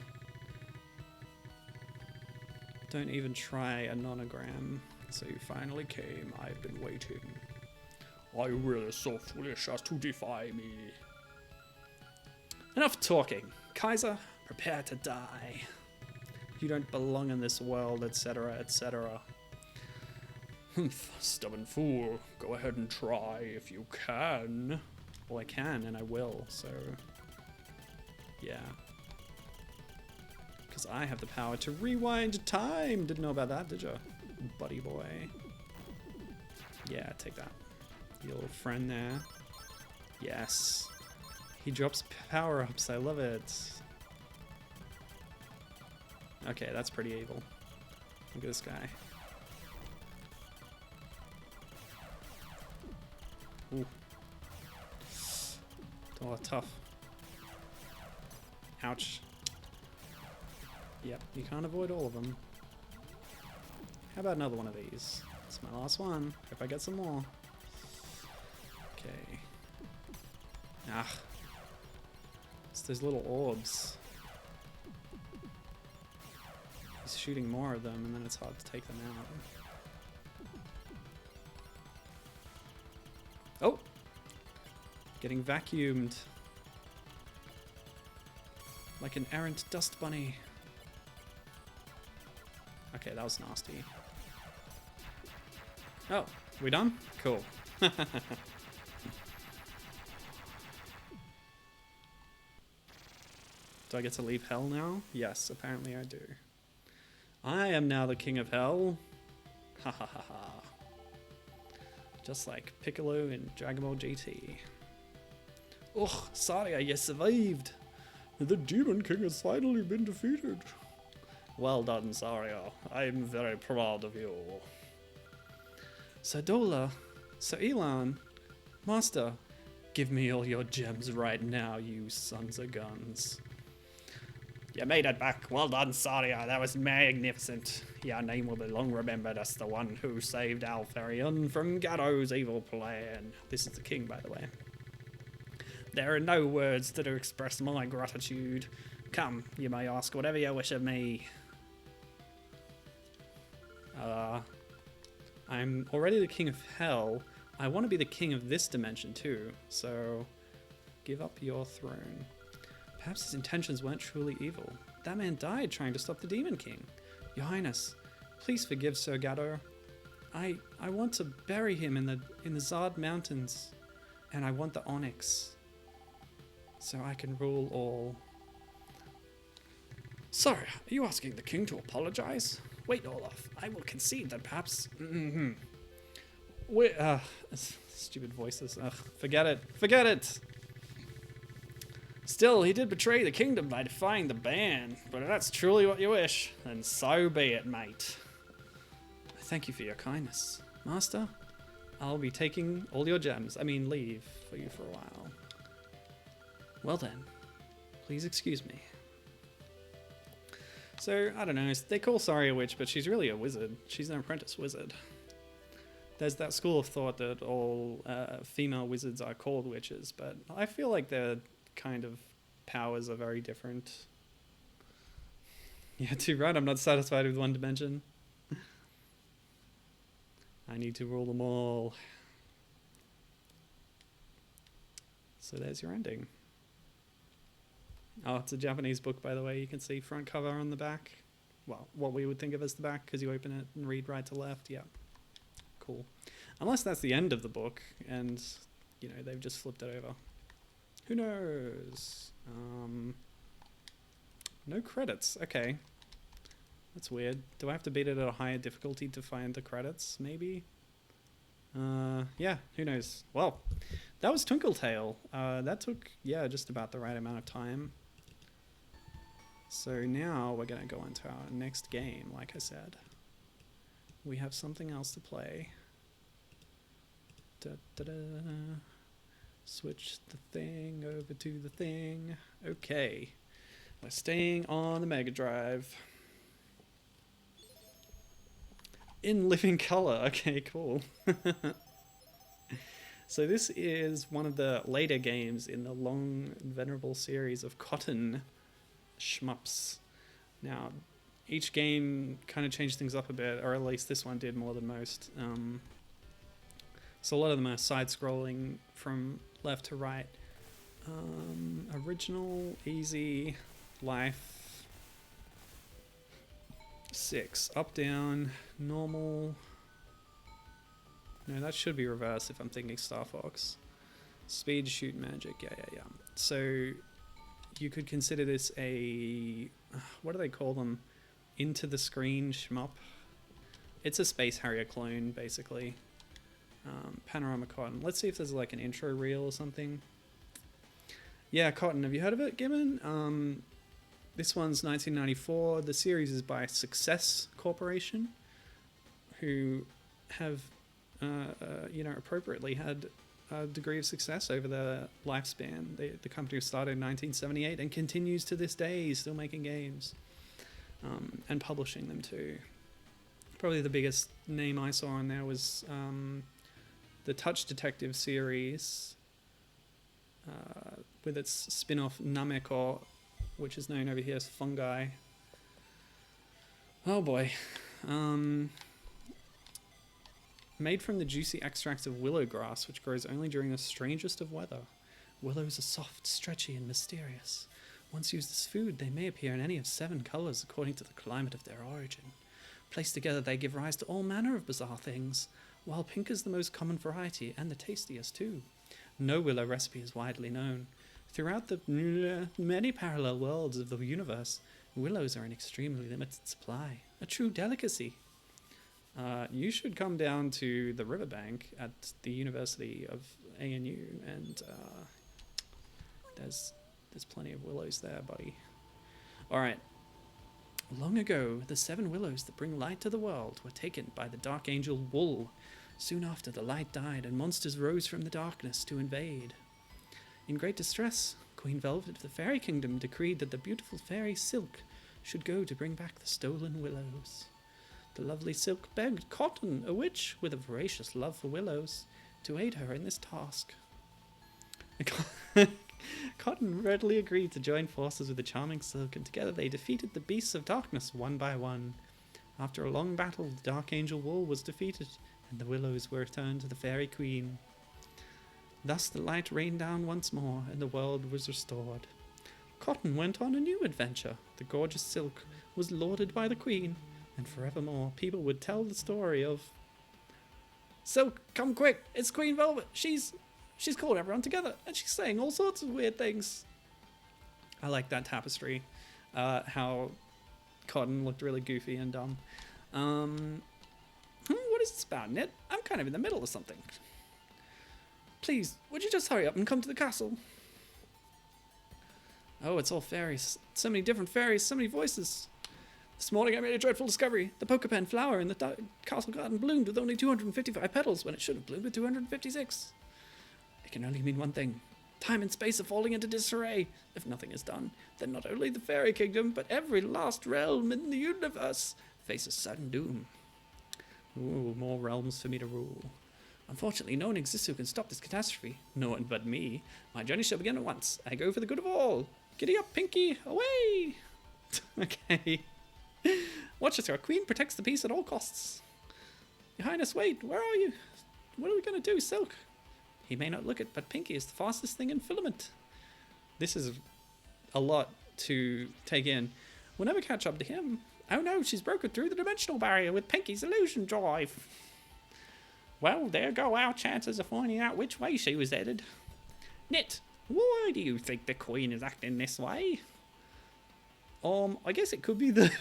Don't even try a nonogram. So you finally came. I've been waiting. Are you really so foolish as to defy me? Enough talking. Kaiser, prepare to die. You don't belong in this world, etc., etc. Humph, stubborn fool. Go ahead and try if you can. Well, I can, and I will, so... yeah. Because I have the power to rewind time! Didn't know about that, did ya? Buddy boy. Yeah, take that. Your little friend there. Yes. He drops power-ups, I love it. Okay, that's pretty evil. Look at this guy. Ooh. Oh, tough. Ouch. Yep, you can't avoid all of them. How about another one of these? It's my last one. Hope I get some more. Okay. Ah. It's those little orbs. He's shooting more of them, and then it's hard to take them out. Oh! Getting vacuumed. Like an errant dust bunny. Okay, that was nasty. Oh, we done? Cool. Do I get to leave hell now? Yes, apparently I do. I am now the king of hell. Ha ha ha ha. Just like Piccolo in Dragon Ball GT. Ugh, Saria, you survived. The Demon King has finally been defeated. Well done, Saria. I'm very proud of you. Sir Dola, Sir Elan, Master, give me all your gems right now, you sons of guns. You made it back. Well done, Saria. That was magnificent. Your name will be long remembered as the one who saved Alfarion from Gado's evil plan. This is the king, by the way. There are no words to express my gratitude. Come, you may ask whatever you wish of me. I'm already the king of hell. I want to be the king of this dimension too, so give up your throne. Perhaps his intentions weren't truly evil. That man died trying to stop the Demon King. Your Highness, please forgive Sir Gado. I want to bury him in the Zard Mountains, and I want the Onyx, so I can rule all. Sorry, are you asking the king to apologize? Wait, Olaf, I will concede that perhaps... Wait, stupid voices. Ugh, forget it. Forget it! Still, he did betray the kingdom by defying the ban, but if that's truly what you wish, then so be it, mate. Thank you for your kindness. Master, I'll be taking all your gems. I mean, leave for you for a while. Well then, please excuse me. So, I don't know, they call Saria a witch, but she's really a wizard. She's an apprentice wizard. There's that school of thought that all female wizards are called witches, but I feel like their kind of powers are very different. Yeah, too right, I'm not satisfied with one dimension. I need to rule them all. So there's your ending. Oh, it's a Japanese book, by the way. You can see front cover on the back. Well, what we would think of as the back, because you open it and read right to left. Yeah, cool. Unless that's the end of the book, and, you know, they've just flipped it over. Who knows? No credits. Okay. That's weird. Do I have to beat it at a higher difficulty to find the credits, maybe? Yeah, who knows? Well, that was Twinkle Tale. That took, yeah, just about the right amount of time. So now we're going to go into our next game, like I said. We have something else to play. Da, da, da. Switch the thing over to the thing. Okay. We're staying on the Mega Drive. In living color. Okay, cool. So this is one of the later games in the long, venerable series of Cotton shmups. Now, each game kind of changed things up a bit, or at least this one did more than most. So a lot of them are side-scrolling from left to right. Original, easy, life, 6. Up, down, normal. No, that should be reversed if I'm thinking Star Fox. Speed, shoot, magic. Yeah. So you could consider this a... what do they call them? Into the screen shmup. It's a Space Harrier clone, basically. Panorama Cotton. Let's see if there's like an intro reel or something. Yeah, Cotton. Have you heard of it, Gibbon? This one's 1994. The series is by Success Corporation, who have, you know, appropriately had a degree of success over their lifespan. The company was started in 1978 and continues to this day, still making games and publishing them too. Probably the biggest name I saw on there was the Touch Detective series with its spin-off Nameko, which is known over here as Fungi. Oh boy. Made from the juicy extracts of willow grass, which grows only during the strangest of weather. Willows are soft, stretchy, and mysterious. Once used as food, they may appear in any of 7 colours according to the climate of their origin. Placed together, they give rise to all manner of bizarre things, while pink is the most common variety and the tastiest too. No willow recipe is widely known. Throughout the many parallel worlds of the universe, willows are in extremely limited supply, a true delicacy. You should come down to the riverbank at the University of ANU, and there's plenty of willows there, buddy. Alright. Long ago, the 7 willows that bring light to the world were taken by the dark angel Wool. Soon after, the light died, and monsters rose from the darkness to invade. In great distress, Queen Velvet of the Fairy Kingdom decreed that the beautiful fairy Silk should go to bring back the stolen willows. The lovely Silk begged Cotton, a witch with a voracious love for willows, to aid her in this task. Cotton readily agreed to join forces with the charming Silk, and together they defeated the beasts of darkness one by one. After a long battle, the Dark Angel Wool was defeated, and the willows were returned to the Fairy Queen. Thus the light rained down once more, and the world was restored. Cotton went on a new adventure. The gorgeous Silk was lauded by the Queen, and forevermore people would tell the story of Silk, come quick, it's Queen Velvet. She's called everyone together, and she's saying all sorts of weird things. I like that tapestry. How Cotton looked really goofy and dumb. What is this about, Knit? I'm kind of in the middle of something. Please, would you just hurry up and come to the castle? Oh, it's all fairies. So many different fairies, so many voices. This morning I made a dreadful discovery. The poker pen flower in the castle garden bloomed with only 255 petals when it should have bloomed with 256. It can only mean one thing. Time and space are falling into disarray. If nothing is done, then not only the fairy kingdom, but every last realm in the universe faces sudden doom. Ooh, more realms for me to rule. Unfortunately, no one exists who can stop this catastrophe. No one but me. My journey shall begin at once. I go for the good of all. Giddy up, Pinky. Away! Okay. Watch us, our queen protects the peace at all costs. Your Highness, wait. Where are you? What are we going to do, Silk? He may not look it, but Pinky is the fastest thing in filament. This is a lot to take in. We'll never catch up to him. Oh no, she's broken through the dimensional barrier with Pinky's illusion drive. Well, there go our chances of finding out which way she was headed. Knit, why do you think the Queen is acting this way? I guess it could be the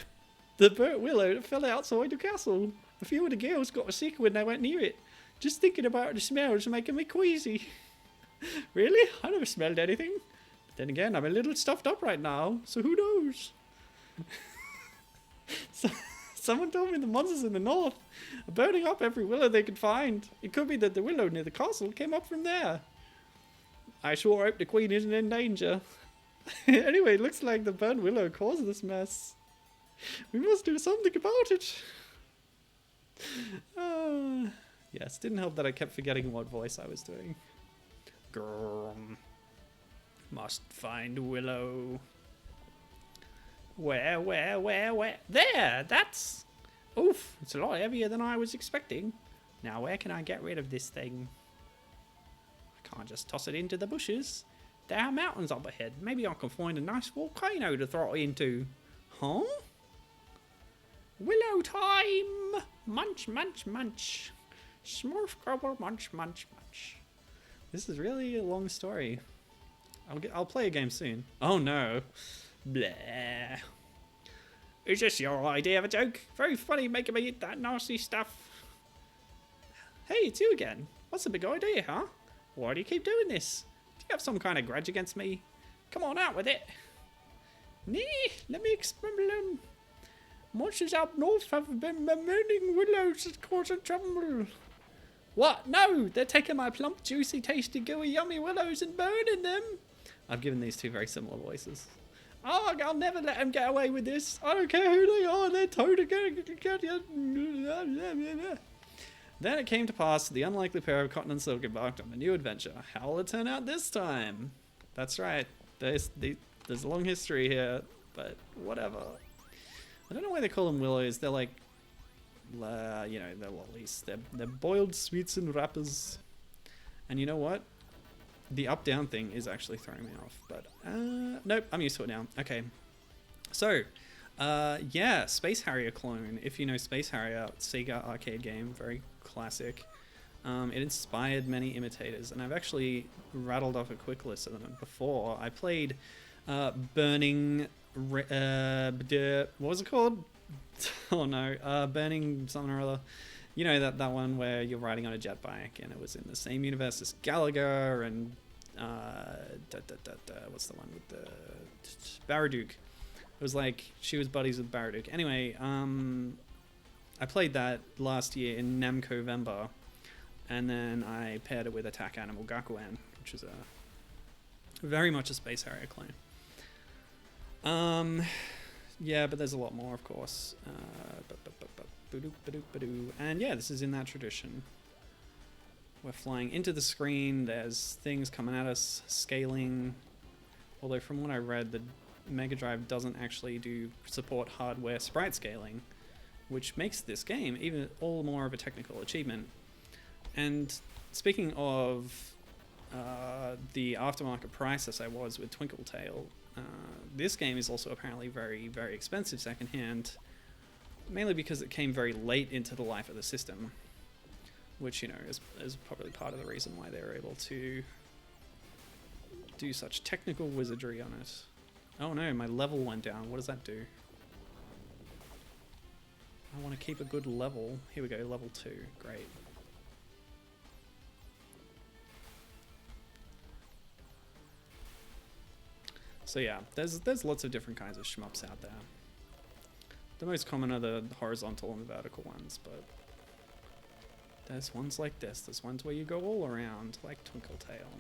burnt willow that fell outside the castle. A few of the girls got sick when they went near it. Just thinking about the smell is making me queasy. Really? I never smelled anything. But then again, I'm a little stuffed up right now, so who knows? Someone told me the monsters in the north are burning up every willow they could find. It could be that the willow near the castle came up from there. I sure hope the Queen isn't in danger. Anyway, it looks like the burnt willow caused this mess. We must do something about it. Yes, didn't help that I kept forgetting what voice I was doing. Grrr. Must find Willow. Where? There! That's... Oof, it's a lot heavier than I was expecting. Now, where can I get rid of this thing? I can't just toss it into the bushes. There are mountains up ahead. Maybe I can find a nice volcano to throw it into. Huh? Willow time! Munch, munch, munch. Smurf, grubble, munch, munch, munch. This is really a long story. I'll play a game soon. Oh no. Blah. Is this your idea of a joke? Very funny making me eat that nasty stuff. Hey, it's you again. What's the big idea, huh? Why do you keep doing this? Do you have some kind of grudge against me? Come on, out with it. Nee, let me explain. Monsters up north have been burning willows that cause trouble. What? No! They're taking my plump, juicy, tasty, gooey, yummy willows and burning them. I've given these two very similar voices. Oh, I'll never let them get away with this. I don't care who they are. They're totally going to get you. Then it came to pass the unlikely pair of Cotton and Silk embarked on a new adventure. How will it turn out this time? That's right. There's a long history here, but whatever. I don't know why they call them willows. They're like, they're lollies. They're boiled sweets and wrappers. And you know what? The up-down thing is actually throwing me off, but nope, I'm used to it now. Okay, so yeah, Space Harrier clone. If you know Space Harrier, Sega arcade game, very classic. It inspired many imitators, and I've actually rattled off a quick list of them before. I played Burning... what was it called? Oh no, Burning something or other. You know that one where you're riding on a jet bike, and it was in the same universe as Gallagher and what's the one with the Baraduke? It was like she was buddies with Baraduke. Anyway, I played that last year in Namco-vember, and then I paired it with Attack Animal Gakuen, which is very much a Space Harrier clone. Yeah, but there's a lot more, of course. And yeah, this is in that tradition. We're flying into the screen, there's things coming at us, scaling. Although from what I read, the Mega Drive doesn't actually support hardware sprite scaling, which makes this game even all more of a technical achievement. And speaking of the aftermarket price as I was with Twinkle Tale, this game is also apparently very, very expensive secondhand, mainly because it came very late into the life of the system, which, you know, is probably part of the reason why they were able to do such technical wizardry on it. Oh no, my level went down. What does that do? I want to keep a good level. Here we go, level 2. Great. So yeah, there's lots of different kinds of shmups out there. The most common are the horizontal and the vertical ones, but there's ones like this. There's ones where you go all around, like Twinkle Tale.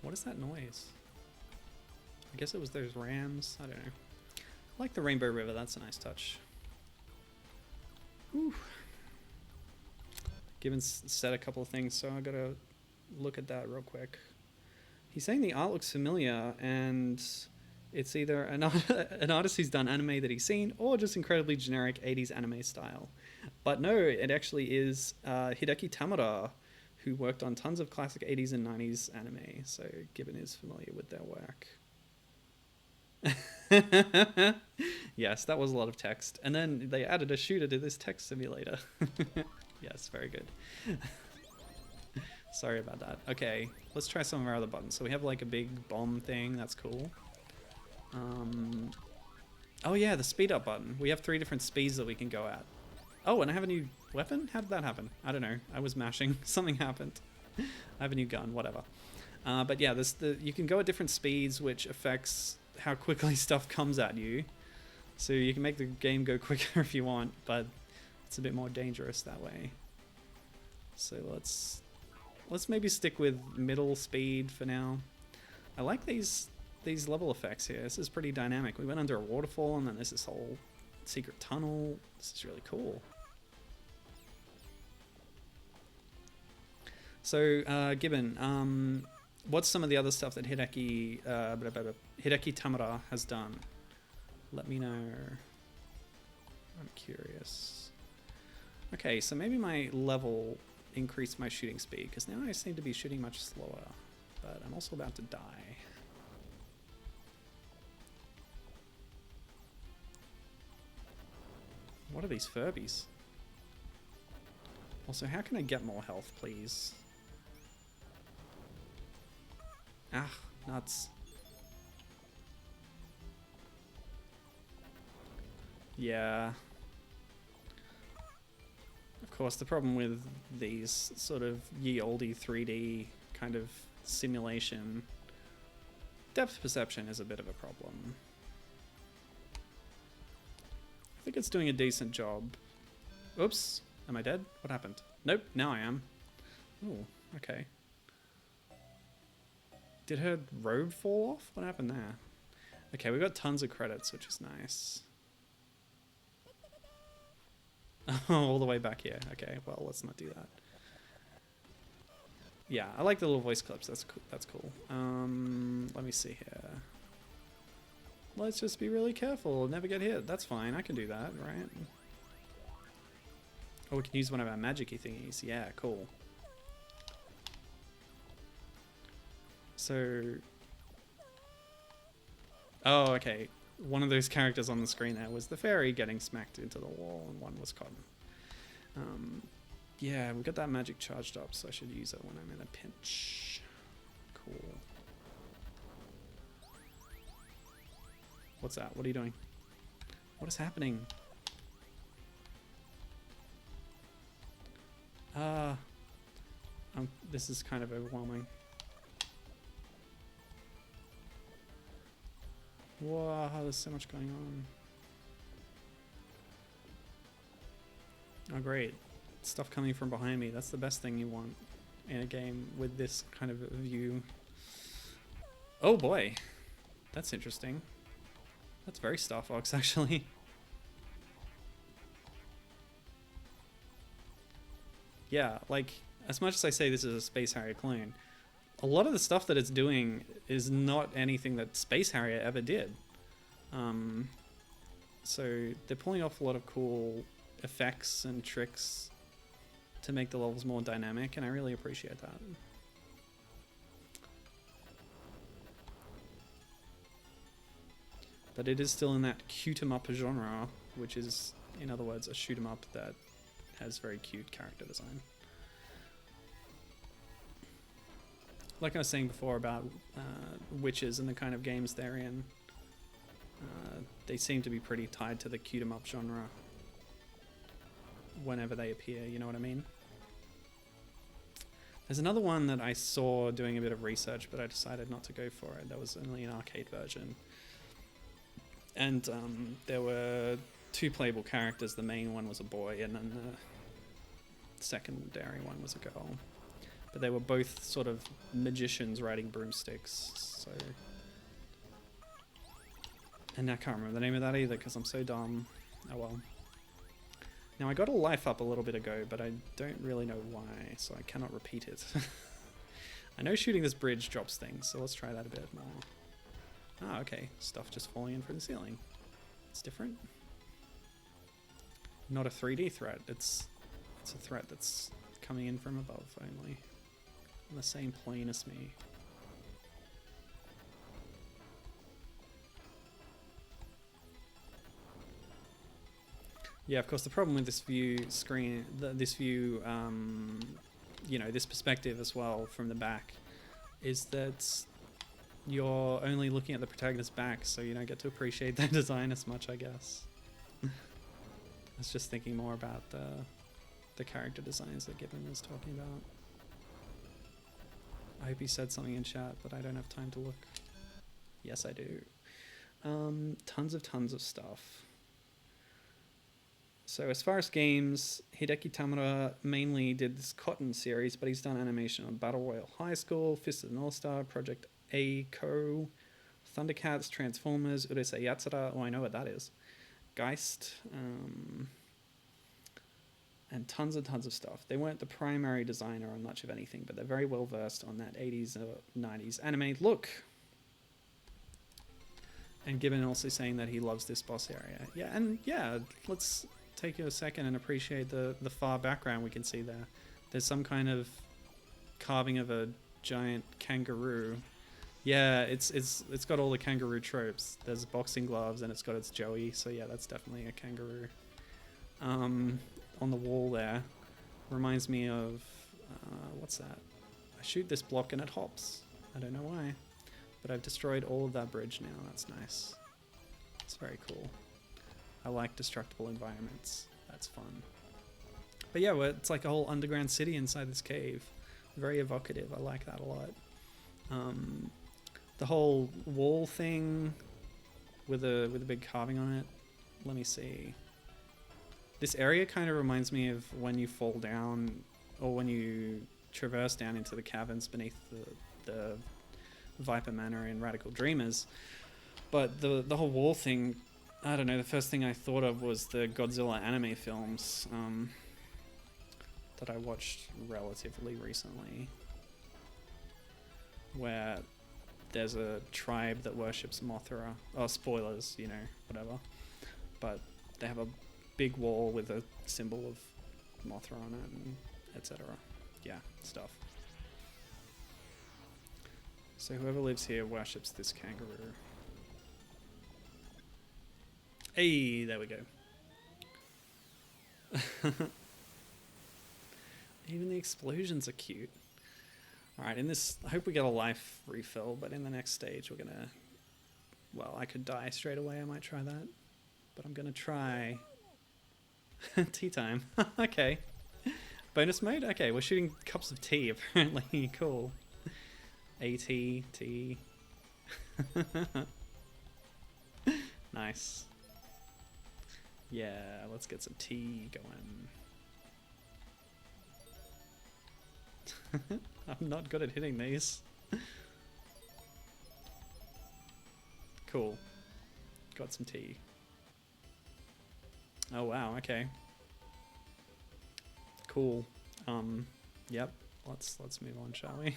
What is that noise? I guess it was those rams. I don't know. I like the Rainbow River. That's a nice touch. Whew. Gibbons said a couple of things, so I gotta look at that real quick. He's saying the art looks familiar, and it's either an artist who's done anime that he's seen, or just incredibly generic 80s anime style. But no, it actually is Hideki Tamura, who worked on tons of classic 80s and 90s anime, so Gibbon is familiar with their work. Yes, that was a lot of text. And then they added a shooter to this text simulator. Yes, very good. Sorry about that. Okay, let's try some of our other buttons. So we have like a big bomb thing, that's cool. Oh yeah, the speed up button. We have 3 different speeds that we can go at. Oh, and I have a new weapon? How did that happen? I don't know. I was mashing. Something happened. I have a new gun, whatever. But yeah, you can go at different speeds, which affects how quickly stuff comes at you. So you can make the game go quicker if you want, but it's a bit more dangerous that way. So let's maybe stick with middle speed for now. I like these level effects here. This is pretty dynamic. We went under a waterfall, and then there's this whole secret tunnel. This is really cool. So, Gibbon, what's some of the other stuff that Hideki Tamura has done? Let me know. I'm curious. Okay, so maybe my level increased my shooting speed, because now I seem to be shooting much slower, but I'm also about to die. What are these Furbies? Also, how can I get more health, please? Ah, nuts. Yeah. Of course, the problem with these sort of ye olde 3D kind of simulation, depth perception is a bit of a problem. I think it's doing a decent job. Oops, am I dead? What happened? Nope, now I am. Oh, okay. Did her robe fall off? What happened there? Okay, we got tons of credits, which is nice. Oh, all the way back here. Okay, well, let's not do that. Yeah, I like the little voice clips. That's cool. That's cool. Let me see here. Let's just be really careful. Never get hit. That's fine. I can do that, right? Oh, we can use one of our magic-y thingies. Yeah, cool. So... Oh, okay. One of those characters on the screen there was the fairy getting smacked into the wall, and one was Cotton. Yeah, we got that magic charged up, so I should use it when I'm in a pinch. Cool. What's that? What are you doing? What is happening? This is kind of overwhelming. Wow, there's so much going on. Oh great, stuff coming from behind me. That's the best thing you want in a game with this kind of a view. Oh boy, that's interesting. That's very Star Fox actually. Yeah, like, as much as I say this is a Space Harrier clone, a lot of the stuff that it's doing is not anything that Space Harrier ever did. So they're pulling off a lot of cool effects and tricks to make the levels more dynamic, and I really appreciate that. But it is still in that cute 'em up genre, which is, in other words, a shoot 'em up that has very cute character design. Like I was saying before about witches and the kind of games they're in, they seem to be pretty tied to the cute 'em up genre whenever they appear, you know what I mean? There's another one that I saw doing a bit of research, but I decided not to go for it. That was only an arcade version. And there were two playable characters. The main one was a boy, and then the secondary one was a girl. But they were both sort of magicians riding broomsticks, so... And I can't remember the name of that either, because I'm so dumb. Oh well. Now I got a life up a little bit ago, but I don't really know why, so I cannot repeat it. I know shooting this bridge drops things, so let's try that a bit more. Ah, okay. Stuff just falling in from the ceiling. It's different. Not a 3D threat, it's a threat that's coming in from above only. On the same plane as me. Yeah, of course, the problem with this view screen, this view, you know, this perspective as well from the back, is that you're only looking at the protagonist's back, so you don't get to appreciate their design as much, I guess. I was just thinking more about the character designs that Gibbon was talking about. I hope he said something in chat, but I don't have time to look. Yes, I do. Tons of stuff. So as far as games, Hideki Tamura mainly did this Cotton series, but he's done animation on Battle Royale High School, Fist of the North Star, Project A Co, Thundercats, Transformers, Urusei Yatsura, oh I know what that is, Geist, and tons of stuff. They weren't the primary designer on much of anything, but they're very well versed on that 80s or 90s anime look. And Gibbon also saying that he loves this boss area. Yeah, and yeah, let's take a second and appreciate the far background we can see there. There's some kind of carving of a giant kangaroo. Yeah, it's got all the kangaroo tropes. There's boxing gloves and it's got its joey, so yeah, that's definitely a kangaroo. On the wall there reminds me of what's that? I shoot this block and it hops. I don't know why, but I've destroyed all of that bridge now. That's nice. It's very cool. I like destructible environments. That's fun. But yeah, it's like a whole underground city inside this cave. Very evocative. I like that a lot. The whole wall thing with a big carving on it. Let me see. This area kind of reminds me of when you fall down, or when you traverse down into the caverns beneath the Viper Manor in Radical Dreamers. But the whole wall thing, I don't know, the first thing I thought of was the Godzilla anime films that I watched relatively recently, where there's a tribe that worships Mothra. Oh, spoilers, you know, whatever. But they have a big wall with a symbol of Mothra on it, and etc. Yeah, stuff. So whoever lives here worships this kangaroo. Hey, there we go. Even the explosions are cute. Alright, in this, I hope we get a life refill, but in the next stage we're gonna, well, I could die straight away, I might try that. But I'm gonna try. Tea time. Okay. Bonus mode? Okay, we're shooting cups of tea apparently. Cool. AT, tea. Nice. Yeah, let's get some tea going. I'm not good at hitting these. Cool. Got some tea. Oh wow, okay. Cool. Yep. Let's move on, shall we?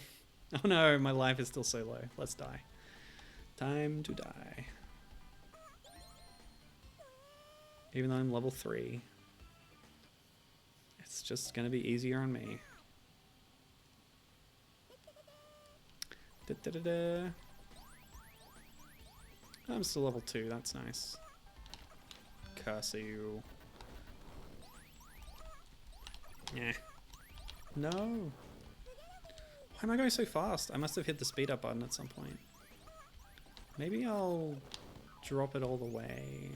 Oh no, my life is still so low. Let's die. Time to die. Even though I'm level 3. It's just gonna be easier on me. Da -da -da -da. I'm still level 2, that's nice. Curse you. Yeah. No. Why am I going so fast? I must have hit the speed up button at some point. Maybe I'll drop it all the way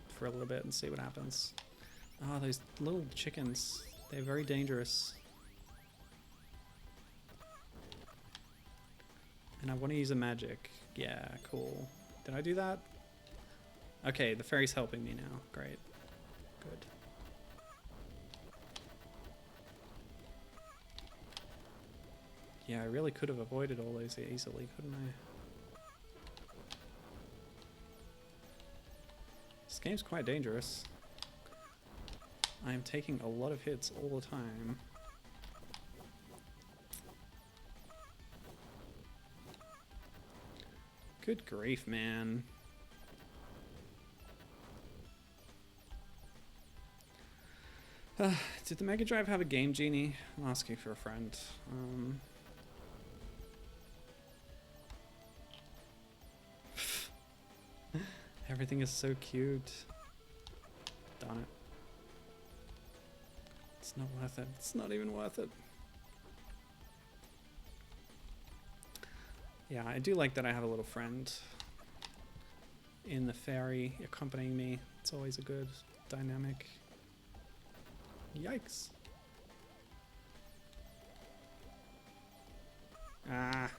for a little bit and see what happens. Oh, those little chickens. They're very dangerous. And I want to use a magic. Yeah, cool. Did I do that? Okay, the fairy's helping me now. Great. Good. Yeah, I really could have avoided all those easily, couldn't I? This game's quite dangerous. I am taking a lot of hits all the time. Good grief, man. Did the Mega Drive have a Game Genie? I'm asking for a friend. Everything is so cute. Darn it. It's not worth it. It's not even worth it. Yeah, I do like that I have a little friend in the fairy accompanying me. It's always a good dynamic. Yikes. Ah.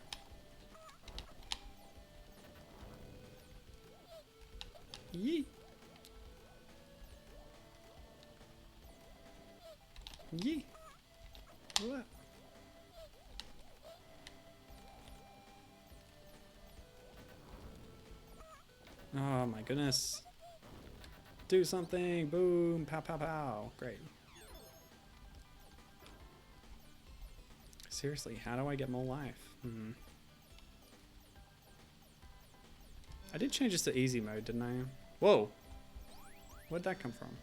Yee. Yee. What? Oh my goodness. Do something. Boom. Pow, pow, pow. Great. Seriously, how do I get more life? I did change this to easy mode, didn't I? Whoa! Where'd that come from?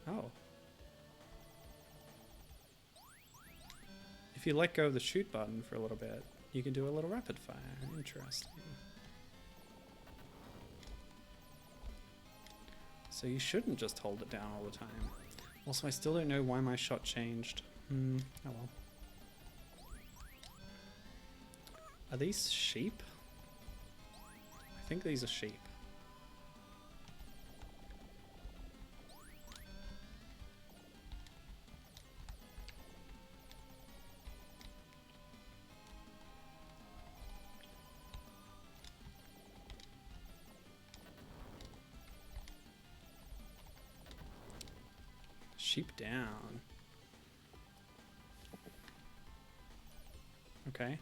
Oh. If you let go of the shoot button for a little bit, you can do a little rapid fire. Interesting. So you shouldn't just hold it down all the time. Also, I still don't know why my shot changed. Oh well. Are these sheep? I think these are sheep. Sheep down. Okay.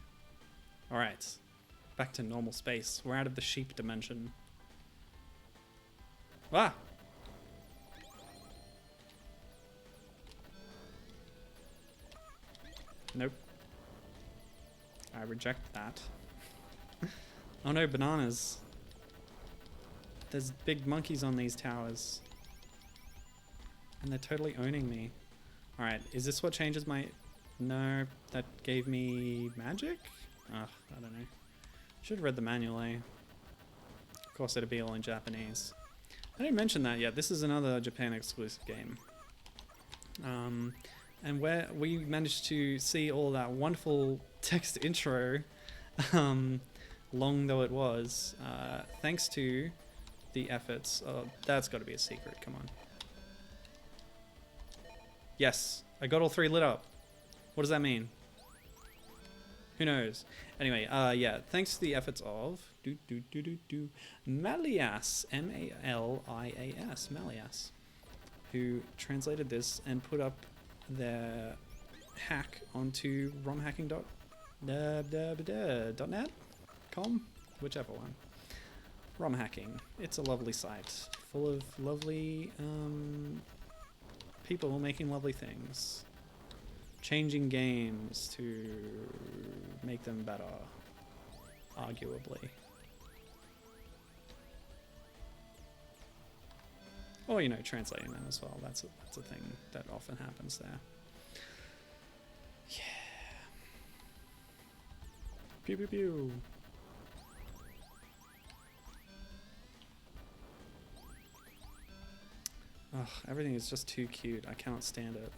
Alright. Back to normal space. We're out of the sheep dimension. Ah! Nope. I reject that. Oh no, bananas. There's big monkeys on these towers. And they're totally owning me. Alright, is this what changes my... No, that gave me magic? Ugh, I don't know. Should have read the manual, eh? Of course, it'd be all in Japanese. I didn't mention that yet. This is another Japan exclusive game. And where we managed to see all that wonderful text intro, long though it was, thanks to the efforts of... That's got to be a secret, come on. Yes, I got all 3 lit up. What does that mean? Who knows? Anyway, yeah, thanks to the efforts of Malias, M-A-L-I-A-S, Malias, who translated this and put up their hack onto romhacking.net, whichever one. ROM hacking. It's a lovely site full of lovely people making lovely things. Changing games to make them better, arguably. Or, you know, translating them as well. That's a thing that often happens there. Yeah. Pew pew pew. Ugh, everything is just too cute. I cannot stand it.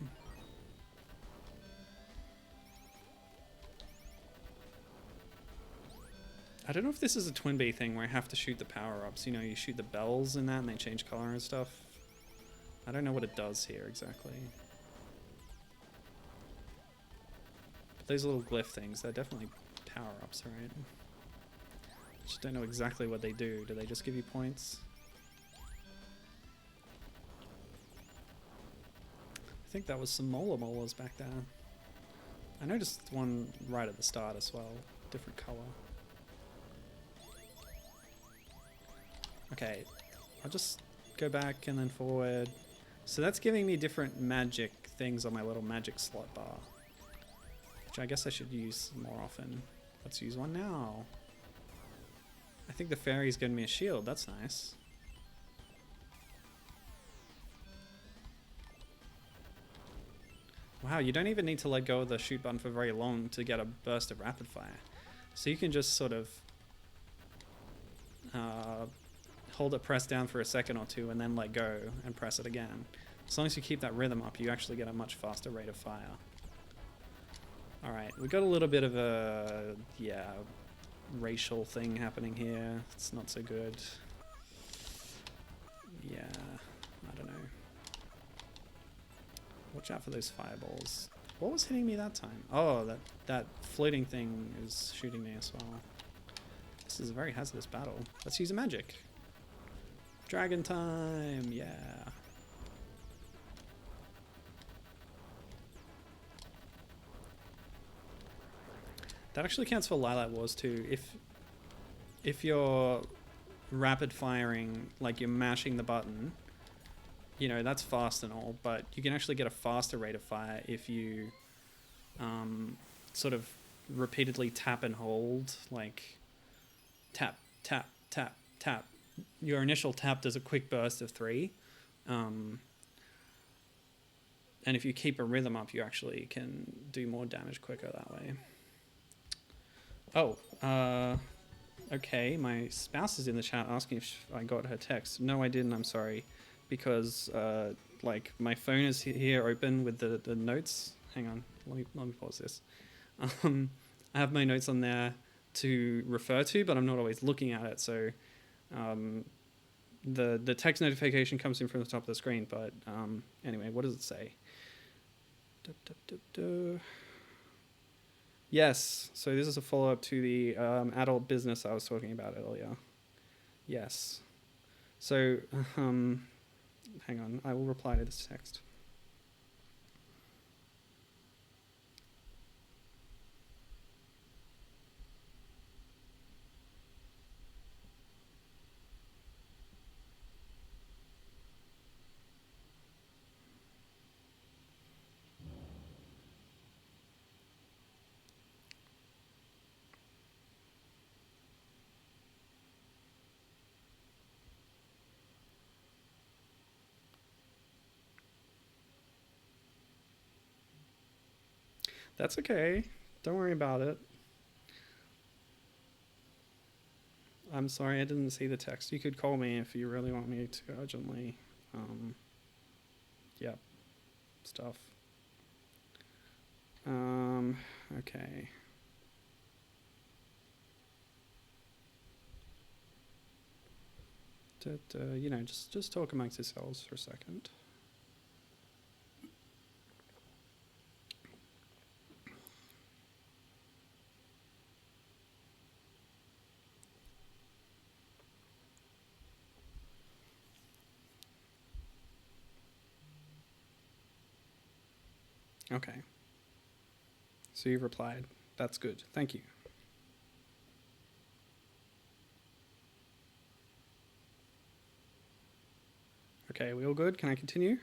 I don't know if this is a Twin Bee thing where I have to shoot the power-ups. You know, you shoot the bells in that and they change color and stuff. I don't know what it does here exactly. But those little glyph things, they're definitely power-ups, right? I just don't know exactly what they do. Do they just give you points? I think that was some molars back there. I noticed one right at the start as well. Different color. Okay, I'll just go back and then forward. So that's giving me different magic things on my little magic slot bar, which I guess I should use more often. Let's use one now. I think the fairy's giving me a shield. That's nice. Wow, you don't even need to let go of the shoot button for very long to get a burst of rapid fire. So you can just sort of hold it pressed down for a second or two and then let go and press it again. As long as you keep that rhythm up, you actually get a much faster rate of fire. Alright, we got a little bit of a, yeah, racial thing happening here. It's not so good. Yeah, I don't know. Watch out for those fireballs. What was hitting me that time? Oh, that floating thing is shooting me as well. This is a very hazardous battle. Let's use a magic. Dragon time, yeah. That actually counts for Lilac Wars too. If you're rapid firing, like you're mashing the button, you know, that's fast and all, but you can actually get a faster rate of fire if you sort of repeatedly tap and hold, like tap, tap, tap, tap. Your initial tap does a quick burst of 3. And if you keep a rhythm up, you actually can do more damage quicker that way. Oh, okay, my spouse is in the chat asking if I got her text. No, I didn't, I'm sorry. Because, like, my phone is here open with the notes. Hang on, let me pause this. I have my notes on there to refer to, but I'm not always looking at it, so the text notification comes in from the top of the screen, but anyway, what does it say? Yes, so this is a follow-up to the adult business I was talking about earlier. Yes. So, hang on, I will reply to this text. That's okay. Don't worry about it. I'm sorry I didn't see the text. You could call me if you really want me to urgently. Yep. Stuff. Okay. You know, just talk amongst yourselves for a second. Okay. So you've replied. That's good. Thank you. Okay, we all good? Can I continue?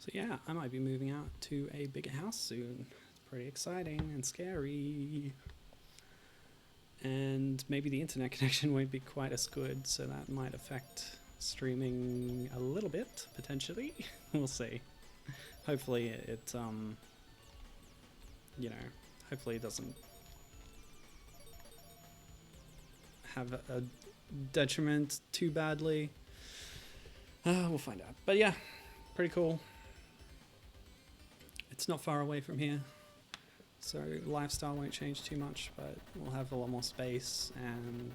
So yeah, I might be moving out to a bigger house soon. It's pretty exciting and scary. And maybe the internet connection won't be quite as good, so that might affect streaming a little bit, potentially. We'll see. Hopefully it, you know, hopefully it doesn't have a detriment too badly. We'll find out. But yeah, pretty cool. It's not far away from here, so lifestyle won't change too much, but we'll have a lot more space and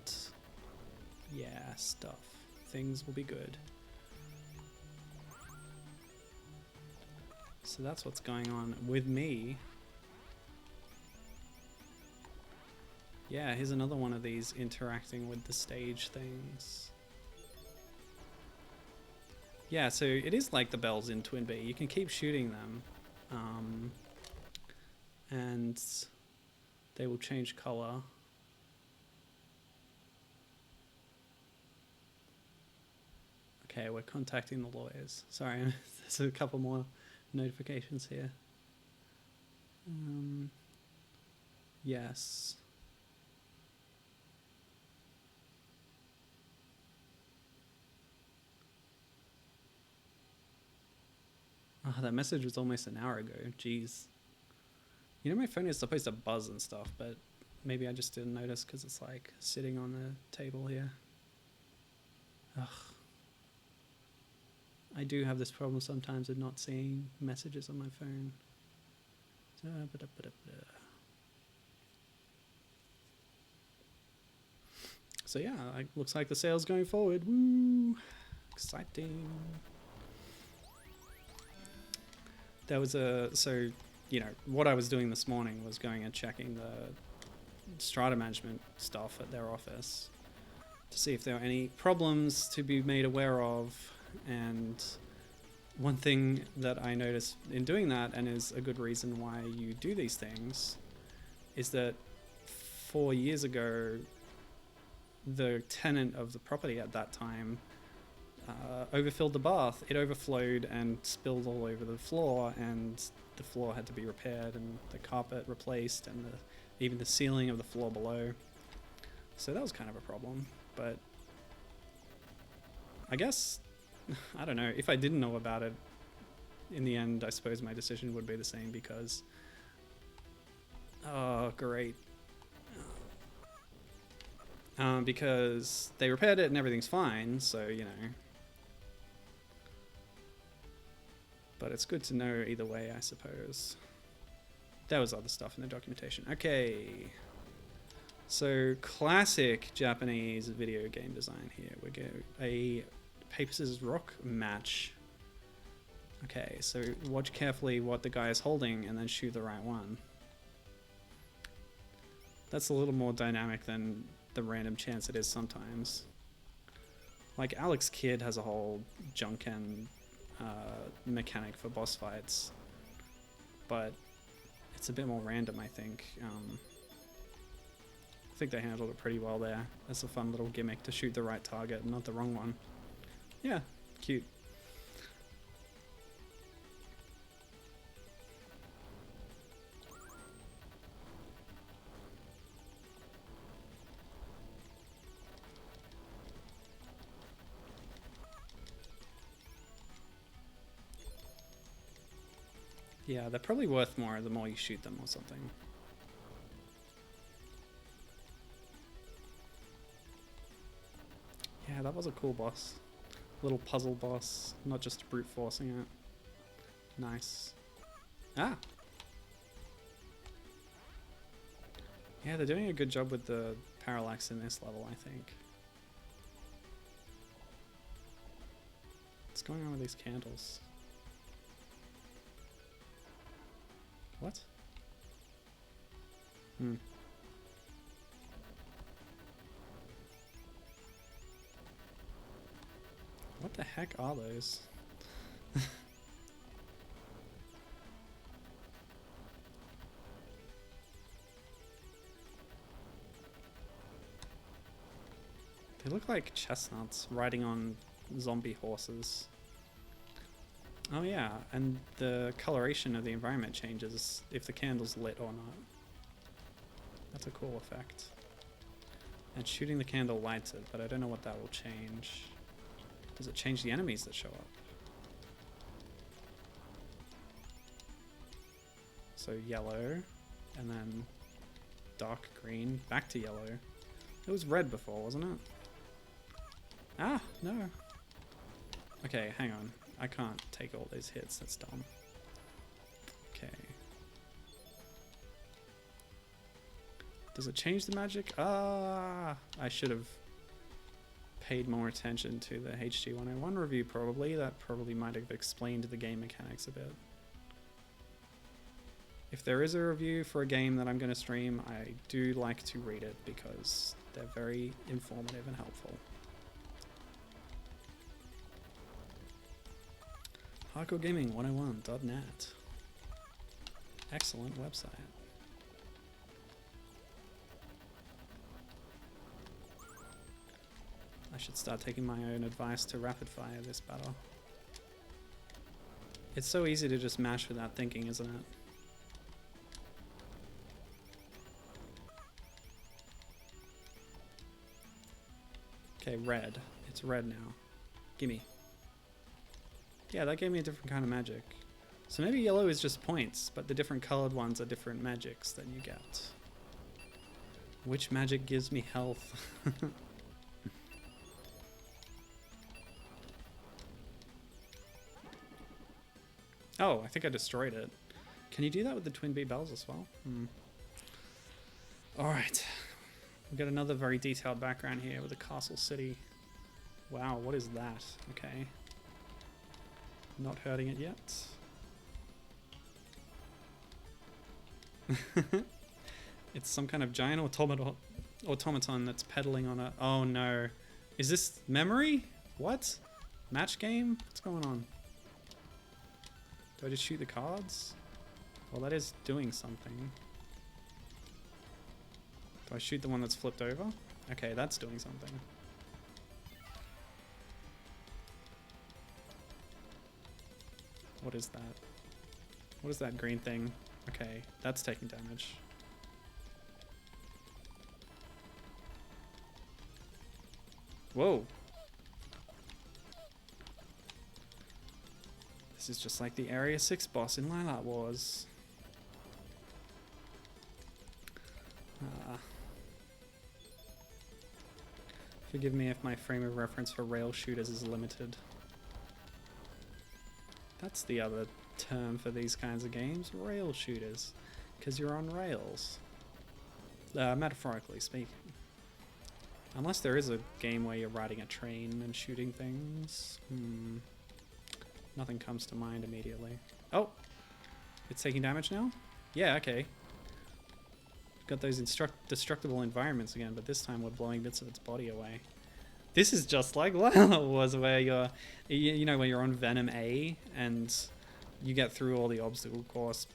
yeah, stuff. Things will be good. So that's what's going on with me. Yeah, here's another one of these interacting with the stage things. Yeah, so it is like the bells in Twin Bee. You can keep shooting them. And they will change color. Okay, we're contacting the lawyers. Sorry, there's a couple more notifications here. Yes. Oh, that message was almost an hour ago. Jeez. You know, my phone is supposed to buzz and stuff, but maybe I just didn't notice because it's like sitting on the table here. Ugh. I do have this problem sometimes with not seeing messages on my phone. So yeah, looks like the sale's going forward. Woo! Exciting. There was so, you know, what I was doing this morning was going and checking the strata management stuff at their office to see if there were any problems to be made aware of. And one thing that I noticed in doing that, and is a good reason why you do these things, is that 4 years ago, the tenant of the property at that time overfilled the bath. It overflowed and spilled all over the floor, and the floor had to be repaired and the carpet replaced and even the ceiling of the floor below. So that was kind of a problem, but I guess, I don't know, if I didn't know about it, in the end, I suppose my decision would be the same because, oh, great. Because they repaired it and everything's fine, so, you know. But it's good to know either way, I suppose. There was other stuff in the documentation. Okay. So, classic Japanese video game design here. We go a paper, scissors, rock match. Okay, so watch carefully what the guy is holding and then shoot the right one. That's a little more dynamic than the random chance it is sometimes. Like, Alex Kidd has a whole Junken mechanic for boss fights, but it's a bit more random, I think. I think they handled it pretty well there. That's a fun little gimmick to shoot the right target and not the wrong one. Yeah, cute. Yeah, they're probably worth more the more you shoot them or something. Yeah, that was a cool boss. Little puzzle boss, not just brute forcing it. Nice. Ah! Yeah, they're doing a good job with the parallax in this level, I think. What's going on with these candles? What? Hmm. What the heck are those? They look like chestnuts riding on zombie horses. Oh yeah, and the coloration of the environment changes if the candle's lit or not. That's a cool effect. And shooting the candle lights it, but I don't know what that will change. Does it change the enemies that show up? So yellow, and then dark green, back to yellow. It was red before, wasn't it? Ah, no. Okay, hang on. I can't take all those hits, that's dumb. Okay. Does it change the magic? Ah, I should have paid more attention to the HG 101 review probably. That probably might have explained the game mechanics a bit. If there is a review for a game that I'm going to stream, I do like to read it because they're very informative and helpful. HardcoreGaming101.net. Excellent website. I should start taking my own advice to rapid fire this battle. It's so easy to just mash without thinking, isn't it? Okay, red. It's red now. Gimme. Yeah, that gave me a different kind of magic. So maybe yellow is just points, but the different colored ones are different magics that you get. Which magic gives me health? Oh, I think I destroyed it. Can you do that with the Twin Bee Bells as well? Alright. We've got another very detailed background here with a castle city. Wow, what is that? Okay. Not hurting it yet. It's some kind of giant automaton that's pedaling on a... Oh no. Is this memory? What? Match game? What's going on? Do I just shoot the cards? Well, that is doing something. Do I shoot the one that's flipped over? Okay, that's doing something. What is that? What is that green thing? Okay, that's taking damage. Whoa! This is just like the Area 6 boss in Lilac Wars. Forgive me if my frame of reference for rail shooters is limited. That's the other term for these kinds of games, rail shooters, because you're on rails. Metaphorically speaking. Unless there is a game where you're riding a train and shooting things. Nothing comes to mind immediately. Oh! It's taking damage now? Yeah, okay. got those destructible environments again, but this time we're blowing bits of its body away. This is just like Lila was, where you know, when you're on Venom A and you get through all the obstacle course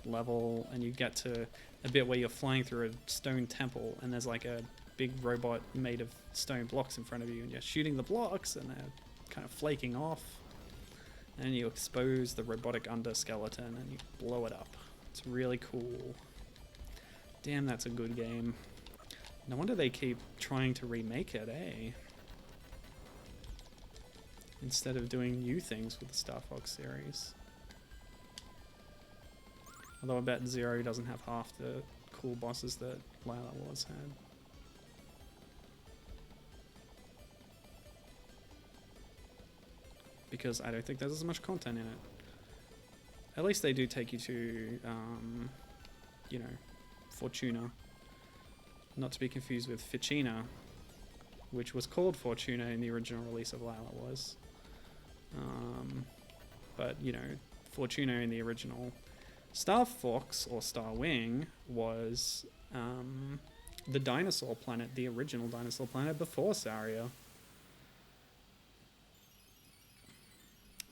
level, and you get to a bit where you're flying through a stone temple, and there's like a big robot made of stone blocks in front of you, and you're shooting the blocks, and they're kind of flaking off, and you expose the robotic underskeleton, and you blow it up. It's really cool. Damn, that's a good game. No wonder they keep trying to remake it, eh? Instead of doing new things with the Star Fox series. Although I bet Zero doesn't have half the cool bosses that Lila Wars had. Because I don't think there's as much content in it. At least they do take you to, you know, Fortuna. Not to be confused with Ficina, which was called Fortuna in the original release of Lila Wars. But, you know, Fortuna in the original Star Fox or Star Wing was the dinosaur planet, the original dinosaur planet before Saria.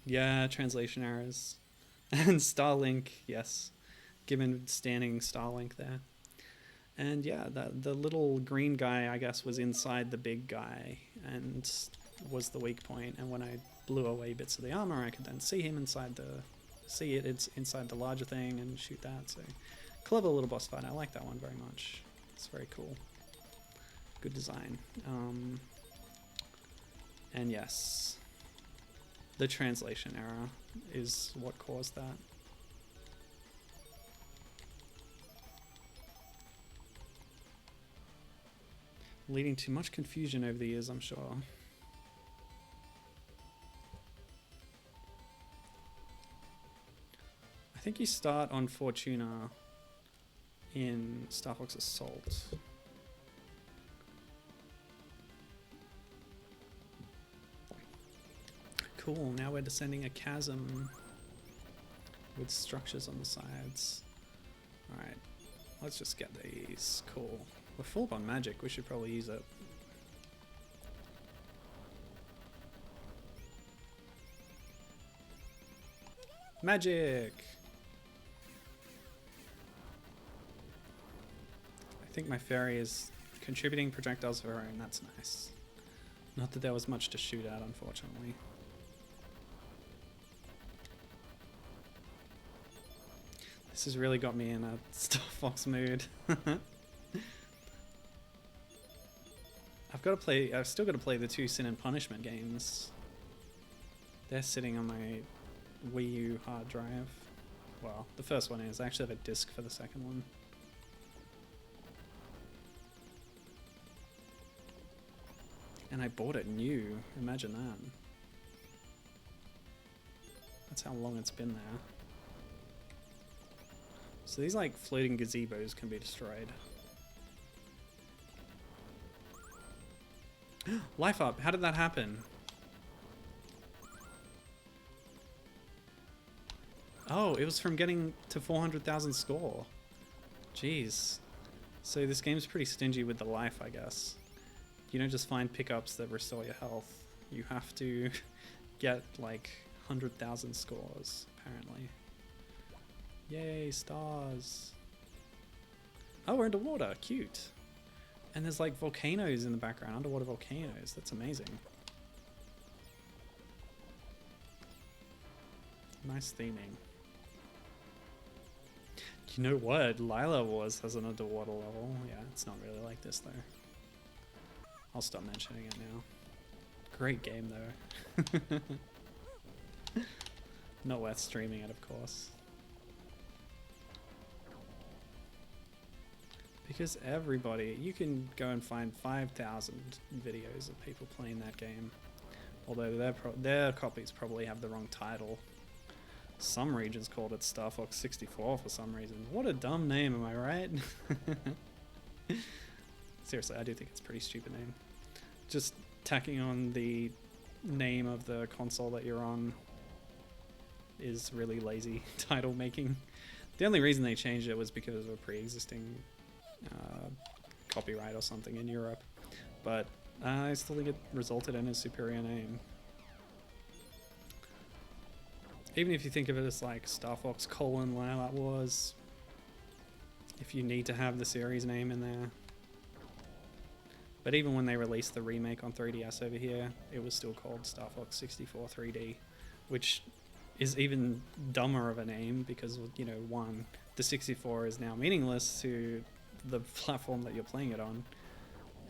Yeah, translation errors. And Starlink, yes. Given standing Starlink there. And yeah, the little green guy, I guess, was inside the big guy and was the weak point. And when I blew away bits of the armor, I could then see him inside it's inside the larger thing and shoot that. So clever little boss fight. I like that one very much. It's very cool. Good design. And yes, the translation error is what caused that. Leading to much confusion over the years, I'm sure. I think you start on Fortuna in Star Fox Assault. Cool, now we're descending a chasm with structures on the sides. Alright, let's just get these. Cool. We're full on magic, we should probably use it. Magic! I think my fairy is contributing projectiles of her own, that's nice. Not that there was much to shoot at, unfortunately. This has really got me in a Star Fox mood. I've still got to play the 2 Sin and Punishment games. They're sitting on my Wii U hard drive. Well, the first one is. I actually have a disc for the second one. And I bought it new. Imagine that. That's how long it's been there. So these like floating gazebos can be destroyed. Life up. How did that happen? Oh, it was from getting to 400,000 score. Jeez. So this game's pretty stingy with the life, I guess. You don't just find pickups that restore your health. You have to get like 100,000 scores, apparently. Yay, stars. Oh, we're underwater. Cute. And there's like volcanoes in the background, underwater volcanoes. That's amazing. Nice theming. You know what? Lila Wars has an underwater level. Yeah, it's not really like this though. I'll stop mentioning it now. Great game though. Not worth streaming it, of course. Because everybody, you can go and find 5,000 videos of people playing that game. Although their copies probably have the wrong title. Some regions called it Star Fox 64 for some reason. What a dumb name, am I right? Seriously, I do think it's a pretty stupid name. Just tacking on the name of the console that you're on is really lazy title making. The only reason they changed it was because of a pre-existing copyright or something in Europe. But I still think it resulted in a superior name. Even if you think of it as like Star Fox Lylat Wars, if you need to have the series name in there. But even when they released the remake on 3DS over here, it was still called Star Fox 64 3D, which is even dumber of a name because, you know, one, the 64 is now meaningless to the platform that you're playing it on,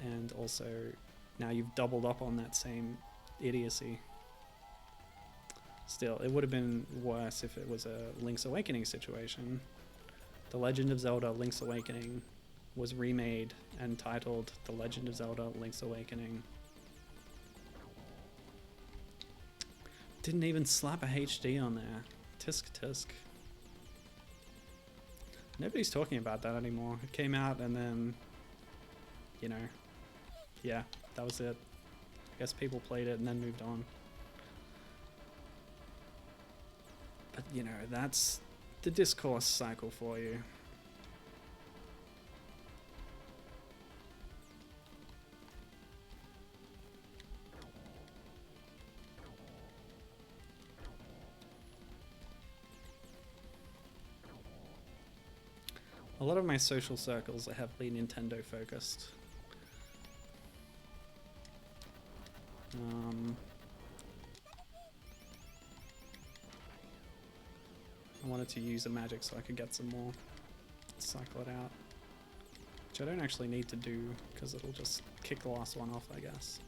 and also now you've doubled up on that same idiocy. Still, it would have been worse if it was a Link's Awakening situation. The Legend of Zelda Link's Awakening was remade and titled The Legend of Zelda Link's Awakening. Didn't even slap a HD on there. Tisk tisk. Nobody's talking about that anymore. It came out and then, you know, yeah, that was it. I guess people played it and then moved on. But, you know, that's the discourse cycle for you. A lot of my social circles are heavily Nintendo focused. I wanted to use a magic so I could get some more. Cycle it out. Which I don't actually need to do because it'll just kick the last one off, I guess.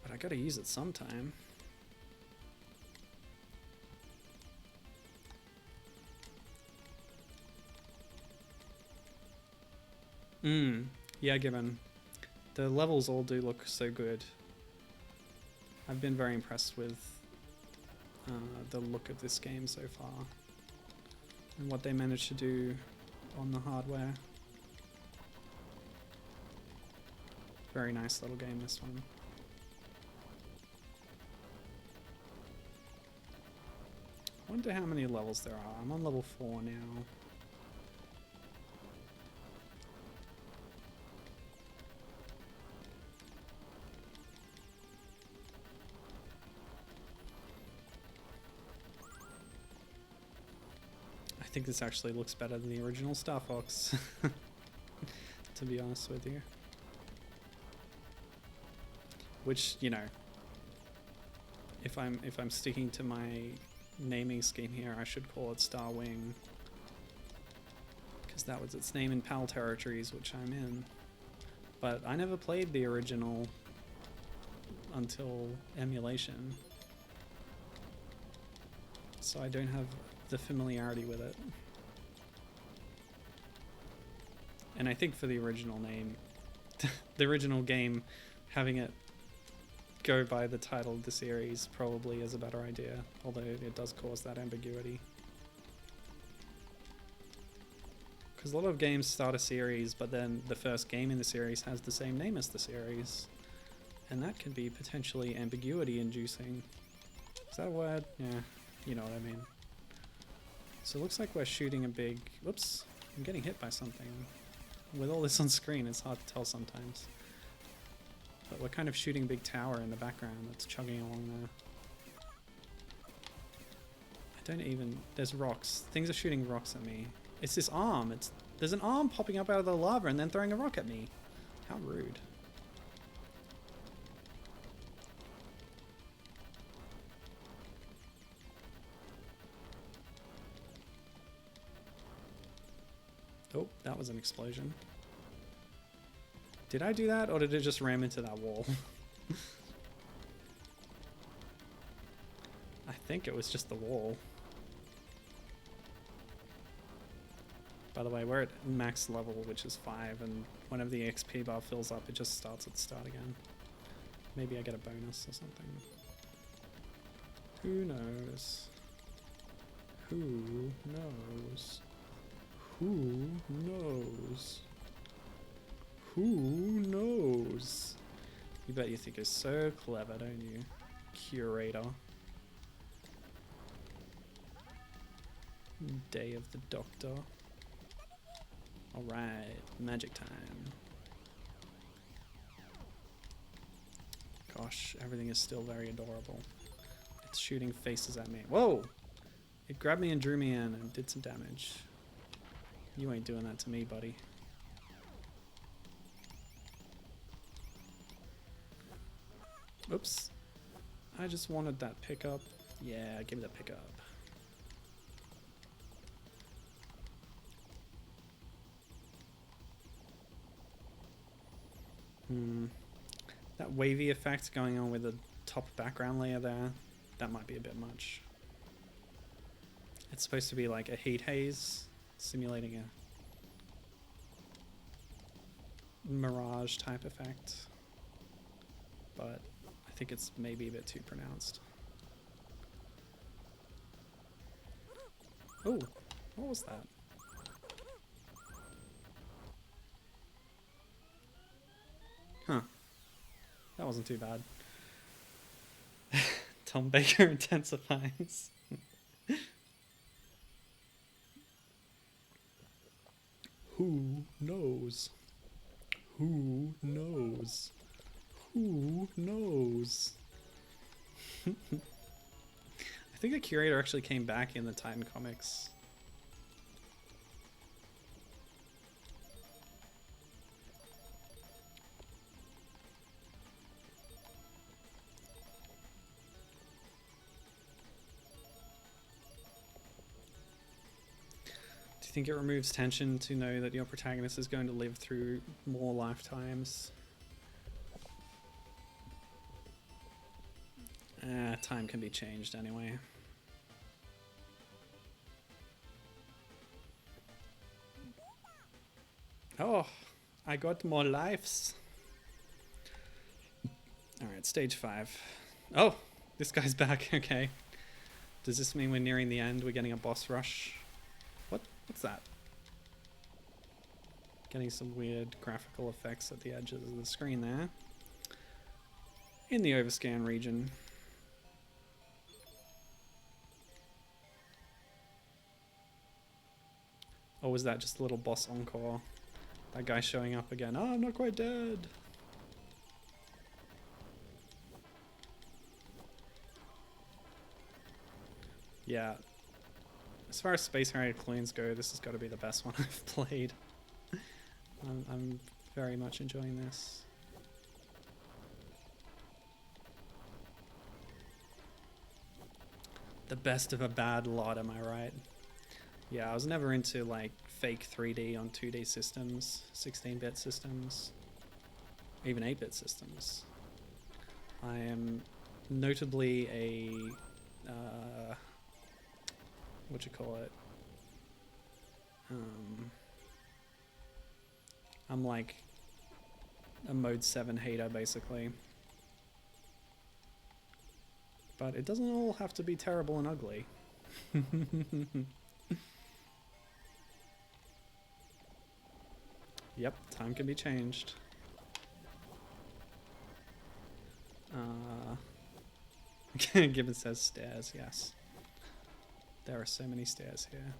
But I gotta use it sometime. Yeah, given. The levels all do look so good. I've been very impressed with the look of this game so far. And what they managed to do on the hardware. Very nice little game, this one. I wonder how many levels there are. I'm on level 4 now. I think this actually looks better than the original Star Fox, to be honest with you. Which, you know, if I'm sticking to my naming scheme here, I should call it Star Wing, because that was its name in PAL territories, which I'm in. But I never played the original until emulation, so I don't have the familiarity with it. And I think for the original name, the original game, having it go by the title of the series probably is a better idea, although it does cause that ambiguity. Because a lot of games start a series, but then the first game in the series has the same name as the series, and that can be potentially ambiguity inducing. Is that a word? Yeah, you know what I mean. So it looks like we're shooting a big... Whoops, I'm getting hit by something. With all this on screen, it's hard to tell sometimes. But we're kind of shooting a big tower in the background that's chugging along there. I don't even... There's rocks. Things are shooting rocks at me. It's this arm. There's an arm popping up out of the lava and then throwing a rock at me. How rude. Oh, that was an explosion. Did I do that, or did it just ram into that wall? I think it was just the wall. By the way, we're at max level, which is 5, and whenever the XP bar fills up, it just starts at the start again. Maybe I get a bonus or something. Who knows? Who knows? Who knows? Who knows? You bet you think you're so clever, don't you? Curator. Day of the Doctor. Alright, magic time. Gosh, everything is still very adorable. It's shooting faces at me. Whoa! It grabbed me and drew me in and did some damage. You ain't doing that to me, buddy. Oops. I just wanted that pickup. Yeah, give me that pickup. That wavy effect going on with the top background layer there, that might be a bit much. It's supposed to be like a heat haze, simulating a mirage type effect. But I think it's maybe a bit too pronounced. Oh, what was that? Huh. That wasn't too bad. Tom Baker intensifies. Who knows? Who knows? Who knows? I think the curator actually came back in the Titan comics. Do you think it removes tension to know that your protagonist is going to live through more lifetimes? Time can be changed anyway. Oh, I got more lives. Alright, stage 5. Oh, this guy's back, okay. Does this mean we're nearing the end? We're getting a boss rush? What's that? Getting some weird graphical effects at the edges of the screen there. In the overscan region. Or was that just a little boss encore? That guy showing up again. Oh, I'm not quite dead. Yeah. As far as Space Harrier clones go, this has got to be the best one I've played. I'm very much enjoying this. The best of a bad lot, am I right? Yeah, I was never into like fake 3D on 2D systems, 16-bit systems, even 8-bit systems. I am notably a what you call it? I'm like a mode 7 hater basically. But it doesn't all have to be terrible and ugly. Yep, time can be changed. Gibbon says stairs, yes. There are so many stairs here.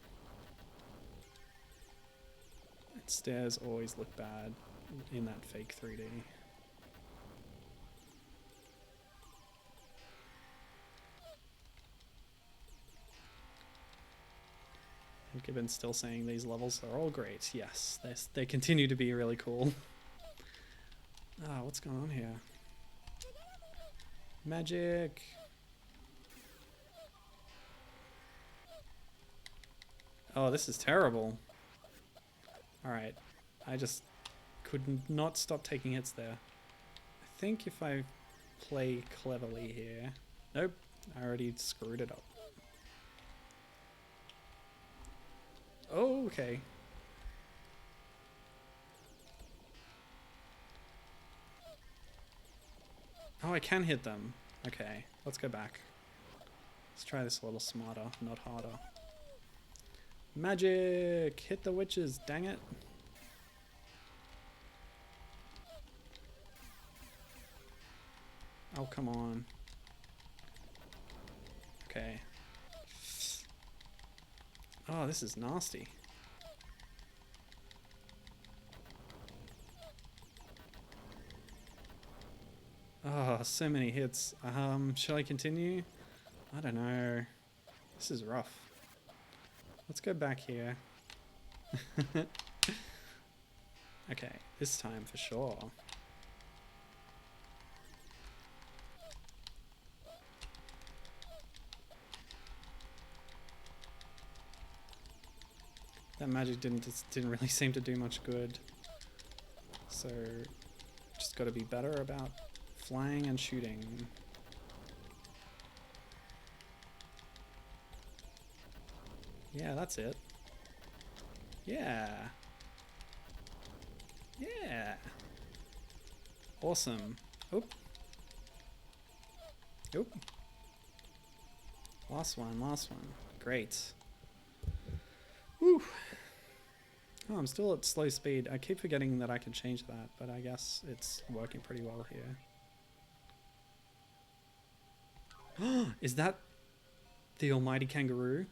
And stairs always look bad in that fake 3D. And Gibbon's still saying these levels are all great. Yes, they continue to be really cool. Ah, what's going on here? Magic! Oh, this is terrible. Alright, I just could not stop taking hits there. I think if I play cleverly here... Nope, I already screwed it up. Oh, okay. Oh, I can hit them. Okay, let's go back. Let's try this a little smarter, not harder. Magic! Hit the witches, dang it. Oh, come on. Okay. Oh, Oh, this is nasty. Oh, so many hits. Shall I continue? I don't know. This is rough. Let's go back here. Okay, this time for sure. That magic didn't really seem to do much good. So, just got to be better about flying and shooting. Yeah, that's it. Yeah. Yeah. Awesome. Oop. Oop. Last one, last one. Great. Woo. Oh, I'm still at slow speed. I keep forgetting that I can change that, but I guess it's working pretty well here. Is that the almighty kangaroo?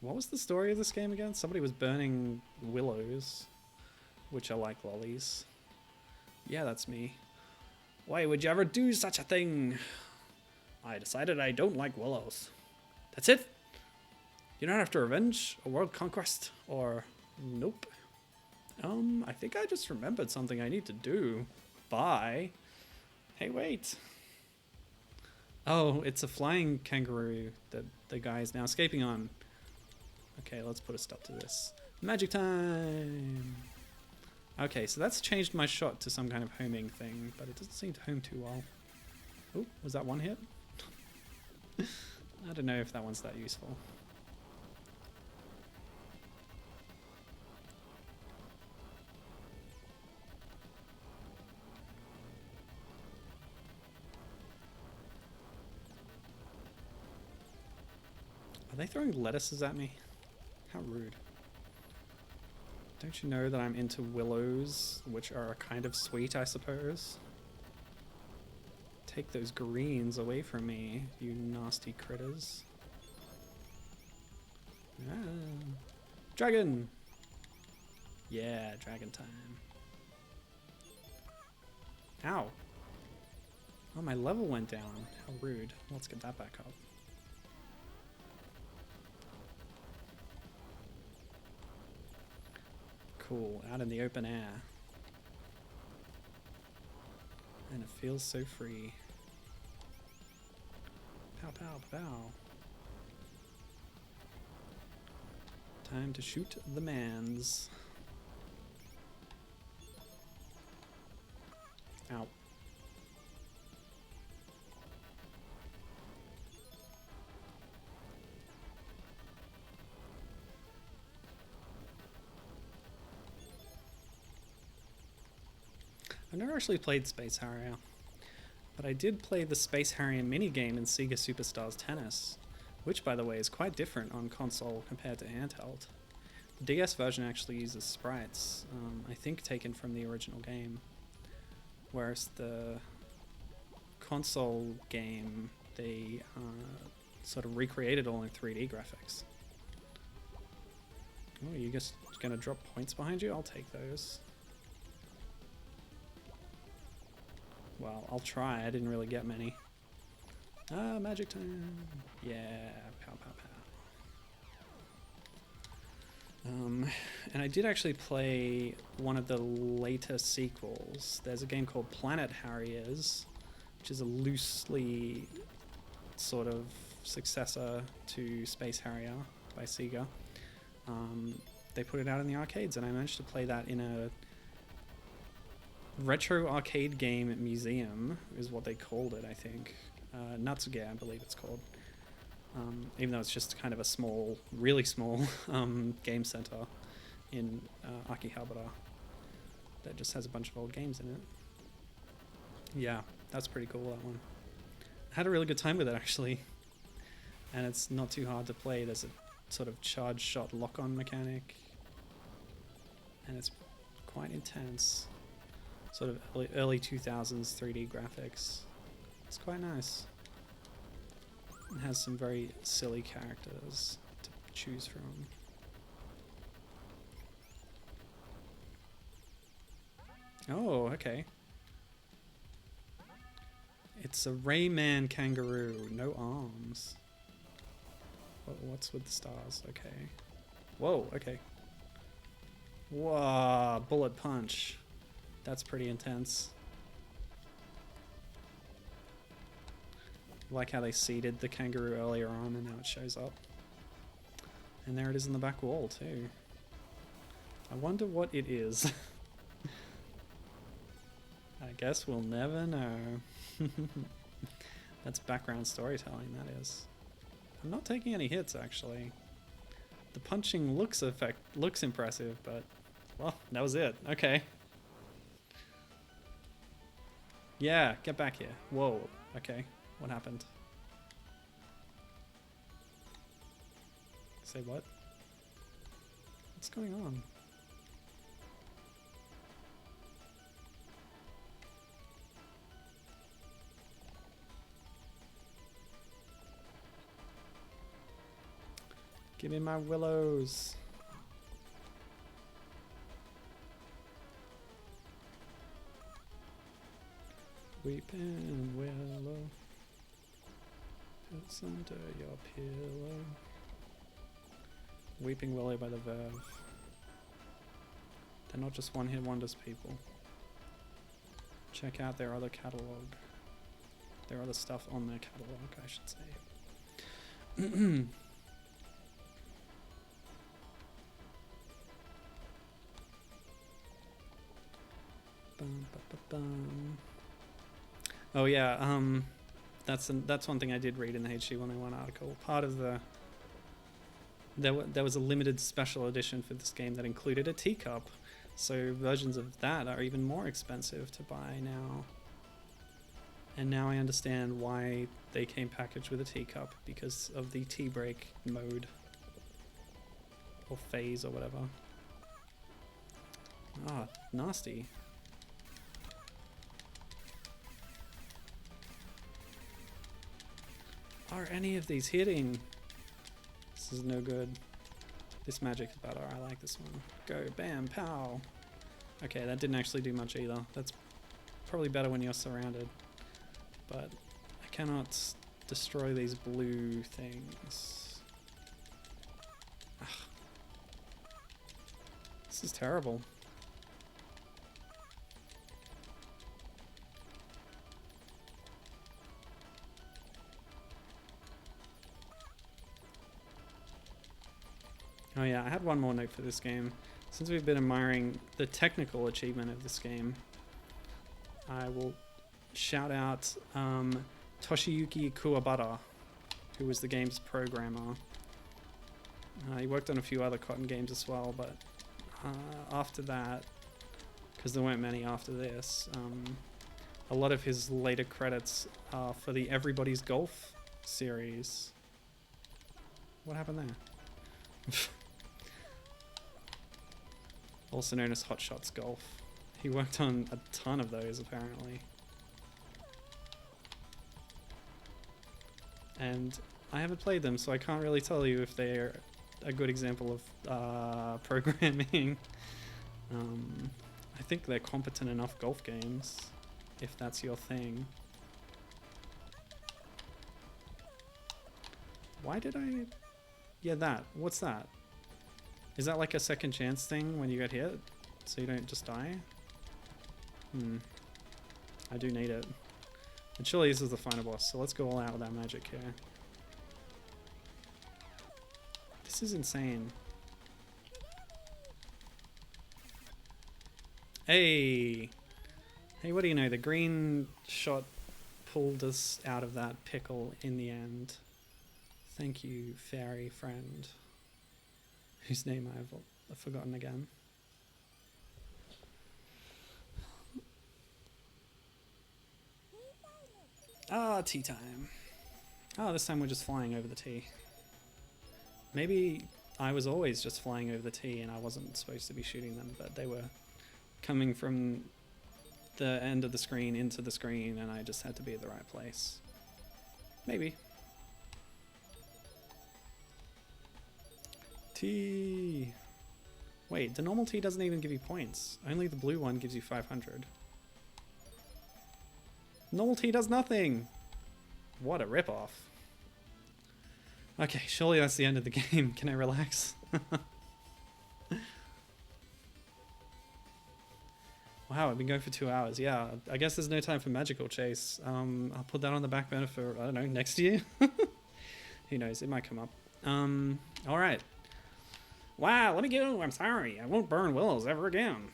What was the story of this game again? Somebody was burning willows, which are like lollies. Yeah, that's me. Why would you ever do such a thing? I decided I don't like willows. That's it? You're not after revenge or world conquest or... Nope. I think I just remembered something I need to do. Bye. Hey, wait. Oh, it's a flying kangaroo that the guy is now escaping on. Okay, let's put a stop to this. Magic time! Okay, so that's changed my shot to some kind of homing thing, but it doesn't seem to home too well. Oh, was that one hit? I don't know if that one's that useful. Are they throwing lettuces at me? How rude. Don't you know that I'm into willows, which are kind of sweet, I suppose? Take those greens away from me, you nasty critters. Ah. Dragon! Yeah, dragon time. Ow. Oh, my level went down. How rude. Let's get that back up. Cool, out in the open air. And it feels so free. Pow, pow, pow. Time to shoot the mans. Ow. I've never actually played Space Harrier, but I did play the Space Harrier minigame in Sega Superstars Tennis, which by the way is quite different on console compared to handheld. The DS version actually uses sprites, I think taken from the original game, whereas the console game, they sort of recreated all in 3D graphics. Oh, are you just gonna drop points behind you? I'll take those. Well, I'll try. I didn't really get many. Ah, magic time. Yeah, pow, pow, pow. And I did actually play one of the later sequels. There's a game called Planet Harriers, which is a loosely sort of successor to Space Harrier by Sega. They put it out in the arcades, and I managed to play that in a retro arcade game museum, is what they called it, I think. Natsuge, I believe it's called. Even though it's just kind of a small, really small game center in Akihabara that just has a bunch of old games in it. Yeah, that's pretty cool, that one. I had a really good time with it, actually. And it's not too hard to play. There's a sort of charge shot lock-on mechanic. And it's quite intense. Sort of early 2000s 3D graphics. It's quite nice. It has some very silly characters to choose from. Oh, okay. It's a Rayman kangaroo, no arms. What's with the stars? Okay. Whoa, okay. Whoa, bullet punch. That's pretty intense. Like how they seeded the kangaroo earlier on and now it shows up. And there it is in the back wall too. I wonder what it is. I guess we'll never know. That's background storytelling, that is. I'm not taking any hits, actually. The punching looks impressive, but... well, that was it. Okay. Yeah, get back here. Whoa. Okay. What happened? Say what? What's going on? Give me my willows. Weeping willow, it's under your pillow. Weeping Willow by the Verve. They're not just one-hit wonders, people. Check out their other catalog. Their other stuff on their catalog, I should say. Bum, ba, ba, bum. Oh yeah, that's one thing I did read in the HD 101 article. Part of the there was a limited special edition for this game that included a teacup, so versions of that are even more expensive to buy now. And now I understand why they came packaged with a teacup, because of the tea break mode or phase or whatever. Ah, nasty. Are any of these hitting? This is no good. This magic is better. I like this one. Go, bam, pow. Okay, that didn't actually do much either. That's probably better when you're surrounded. But I cannot destroy these blue things. Ugh. This is terrible. Oh yeah, I had one more note for this game. Since we've been admiring the technical achievement of this game, I will shout out Toshiyuki Kuwabara, who was the game's programmer. He worked on a few other Cotton games as well, but after that, because there weren't many after this, a lot of his later credits are for the Everybody's Golf series. What happened there? Also known as Hot Shots Golf. He worked on a ton of those, apparently. And I haven't played them, so I can't really tell you if they're a good example of programming. I think they're competent enough golf games, if that's your thing. Why did I... Yeah, that. What's that? Is that like a second chance thing when you get hit? So you don't just die? I do need it. And surely this is the final boss, so let's go all out with that magic here. This is insane. Hey! Hey, what do you know? The green shot pulled us out of that pickle in the end. Thank you, fairy friend. Whose name I've forgotten again. Ah, tea time. Oh, this time we're just flying over the tea. Maybe I was always just flying over the tea and I wasn't supposed to be shooting them, but they were coming from the end of the screen into the screen and I just had to be at the right place. Maybe. T. Wait, the normal T doesn't even give you points. Only the blue one gives you 500. Normal T does nothing. What a ripoff. Okay, surely that's the end of the game. Can I relax? Wow, I've been going for 2 hours. Yeah, I guess there's no time for Magical Chase. I'll put that on the back burner for, I don't know, next year? Who knows, it might come up. Alright. Wow, let me go. I'm sorry. I won't burn willows ever again.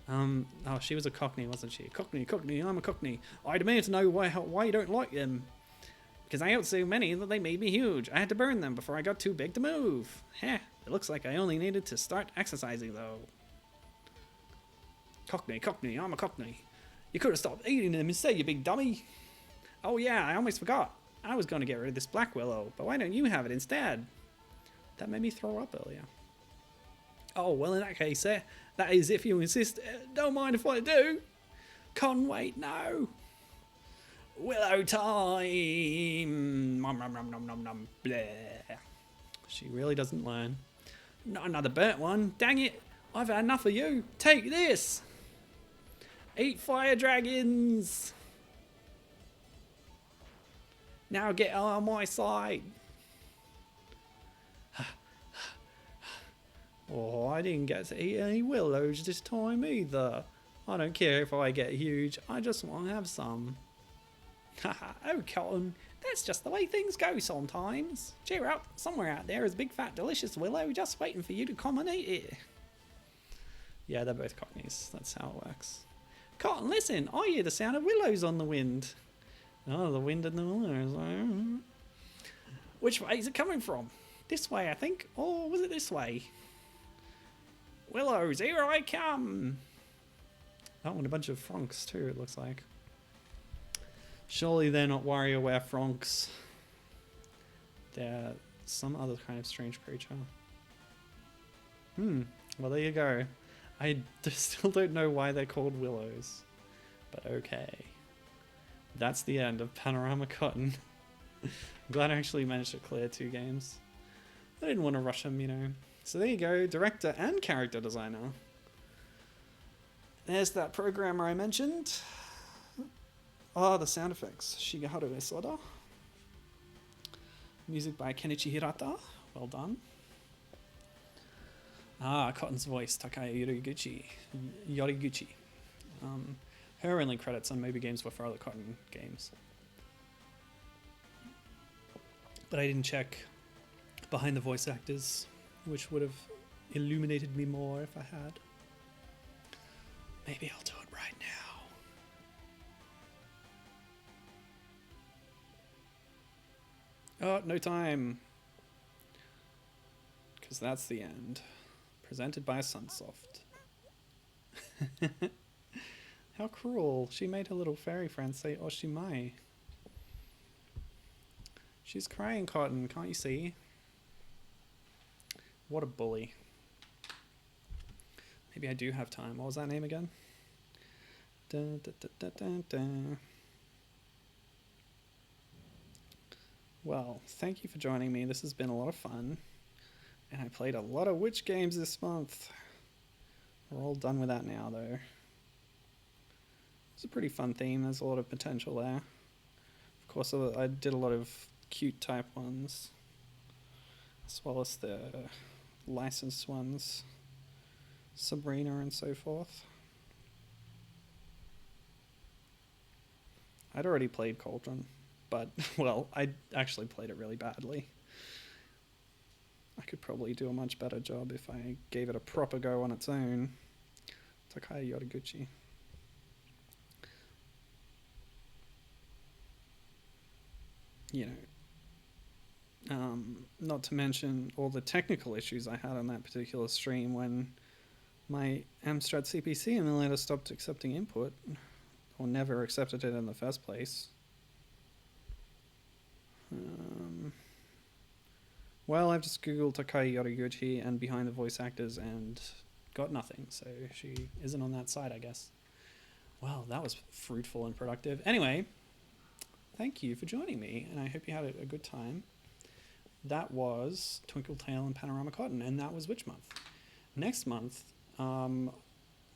Oh, she was a Cockney, wasn't she? Cockney, I'm a Cockney. I demand to know why you don't like them. Because I ate so many that they made me huge. I had to burn them before I got too big to move. Heh, it looks like I only needed to start exercising, though. Cockney, I'm a Cockney. You could have stopped eating them instead, you big dummy. Oh yeah, I almost forgot. I was going to get rid of this black willow, but why don't you have it instead? That made me throw up earlier. Oh, well in that case, that is if you insist. Don't mind if I do. Can't wait, no. Willow time. Nom nom nom nom nom nom. Bleh. She really doesn't learn. Not another burnt one. Dang it. I've had enough of you. Take this. Eat fire dragons. Now get on my side. Oh, I didn't get to eat any willows this time either. I don't care if I get huge. I just want to have some. Haha, oh Cotton, that's just the way things go sometimes. Cheer up, somewhere out there is a big fat delicious willow just waiting for you to come and eat it. Yeah, they're both Cockneys. That's how it works. Cotton, listen, I hear the sound of willows on the wind. Oh, the wind and the willows. Which way is it coming from? This way, I think. Or was it this way? Willows, here I come. Oh, and a bunch of fronks too, it looks like. Surely they're not WarioWare fronks. They're some other kind of strange creature. Well, there you go. I still don't know why they're called willows. But okay. That's the end of Panorama Cotton. I'm glad I actually managed to clear 2 games. I didn't want to rush them, you know. So there you go, director and character designer. There's that programmer I mentioned. Oh, the sound effects. Shigeharu Esoda. Music by Kenichi Hirata. Well done. Ah, Cotton's voice, Takaya Yoriguchi. Her only credits on Maybe Games were for other Cotton games. But I didn't check behind the voice actors, which would have illuminated me more if I had. Maybe I'll do it right now. Oh, no time. Because that's the end. Presented by Sunsoft. How cruel. She made her little fairy friend say Oshimai. She's crying, Cotton. Can't you see? What a bully. Maybe I do have time. What was that name again? Dun, dun, dun, dun, dun, dun. Well, thank you for joining me. This has been a lot of fun. And I played a lot of witch games this month. We're all done with that now, though. It's a pretty fun theme. There's a lot of potential there. Of course, I did a lot of cute type ones, as well as the licensed ones, Sabrina and so forth. I'd already played Cauldron, but, well, I actually played it really badly. I could probably do a much better job if I gave it a proper go on its own. Takaya Yoriguchi. You know, not to mention all the technical issues I had on that particular stream when my Amstrad CPC emulator stopped accepting input, or never accepted it in the first place. Well, I've just googled Takaya Yoriguchi and behind the voice actors and got nothing, so she isn't on that side, I guess. Well, that was fruitful and productive. Anyway, thank you for joining me, and I hope you had a good time. that was Twinkle Tale and Panorama Cotton, and that was which month? Next month, I'm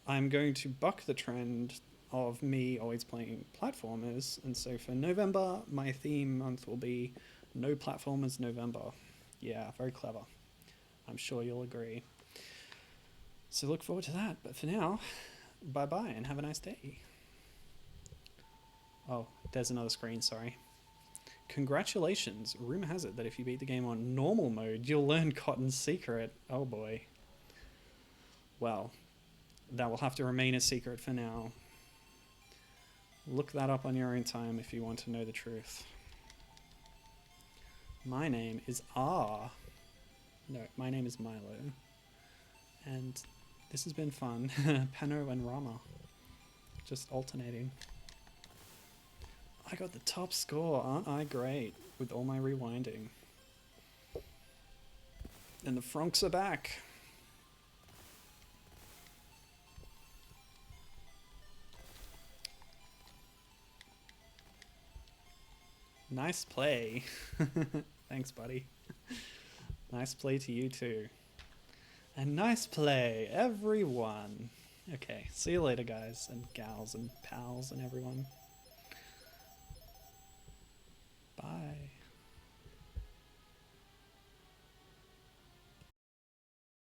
going to buck the trend of me always playing platformers, and so for November, my theme month will be No Platformers November. Yeah, very clever. I'm sure you'll agree. So look forward to that, but for now, bye-bye and have a nice day. Oh, there's another screen, sorry. Congratulations, rumor has it that if you beat the game on normal mode, you'll learn Cotton's secret. Oh boy. Well, that will have to remain a secret for now. Look that up on your own time if you want to know the truth. My name is R. No, my name is Milo. And this has been fun. Pano and Rama. Just alternating. I got the top score, aren't I great? With all my rewinding. And the Franks are back. Nice play. Thanks, buddy. Nice play to you too. And nice play, everyone. Okay, see you later, guys and gals and pals and everyone.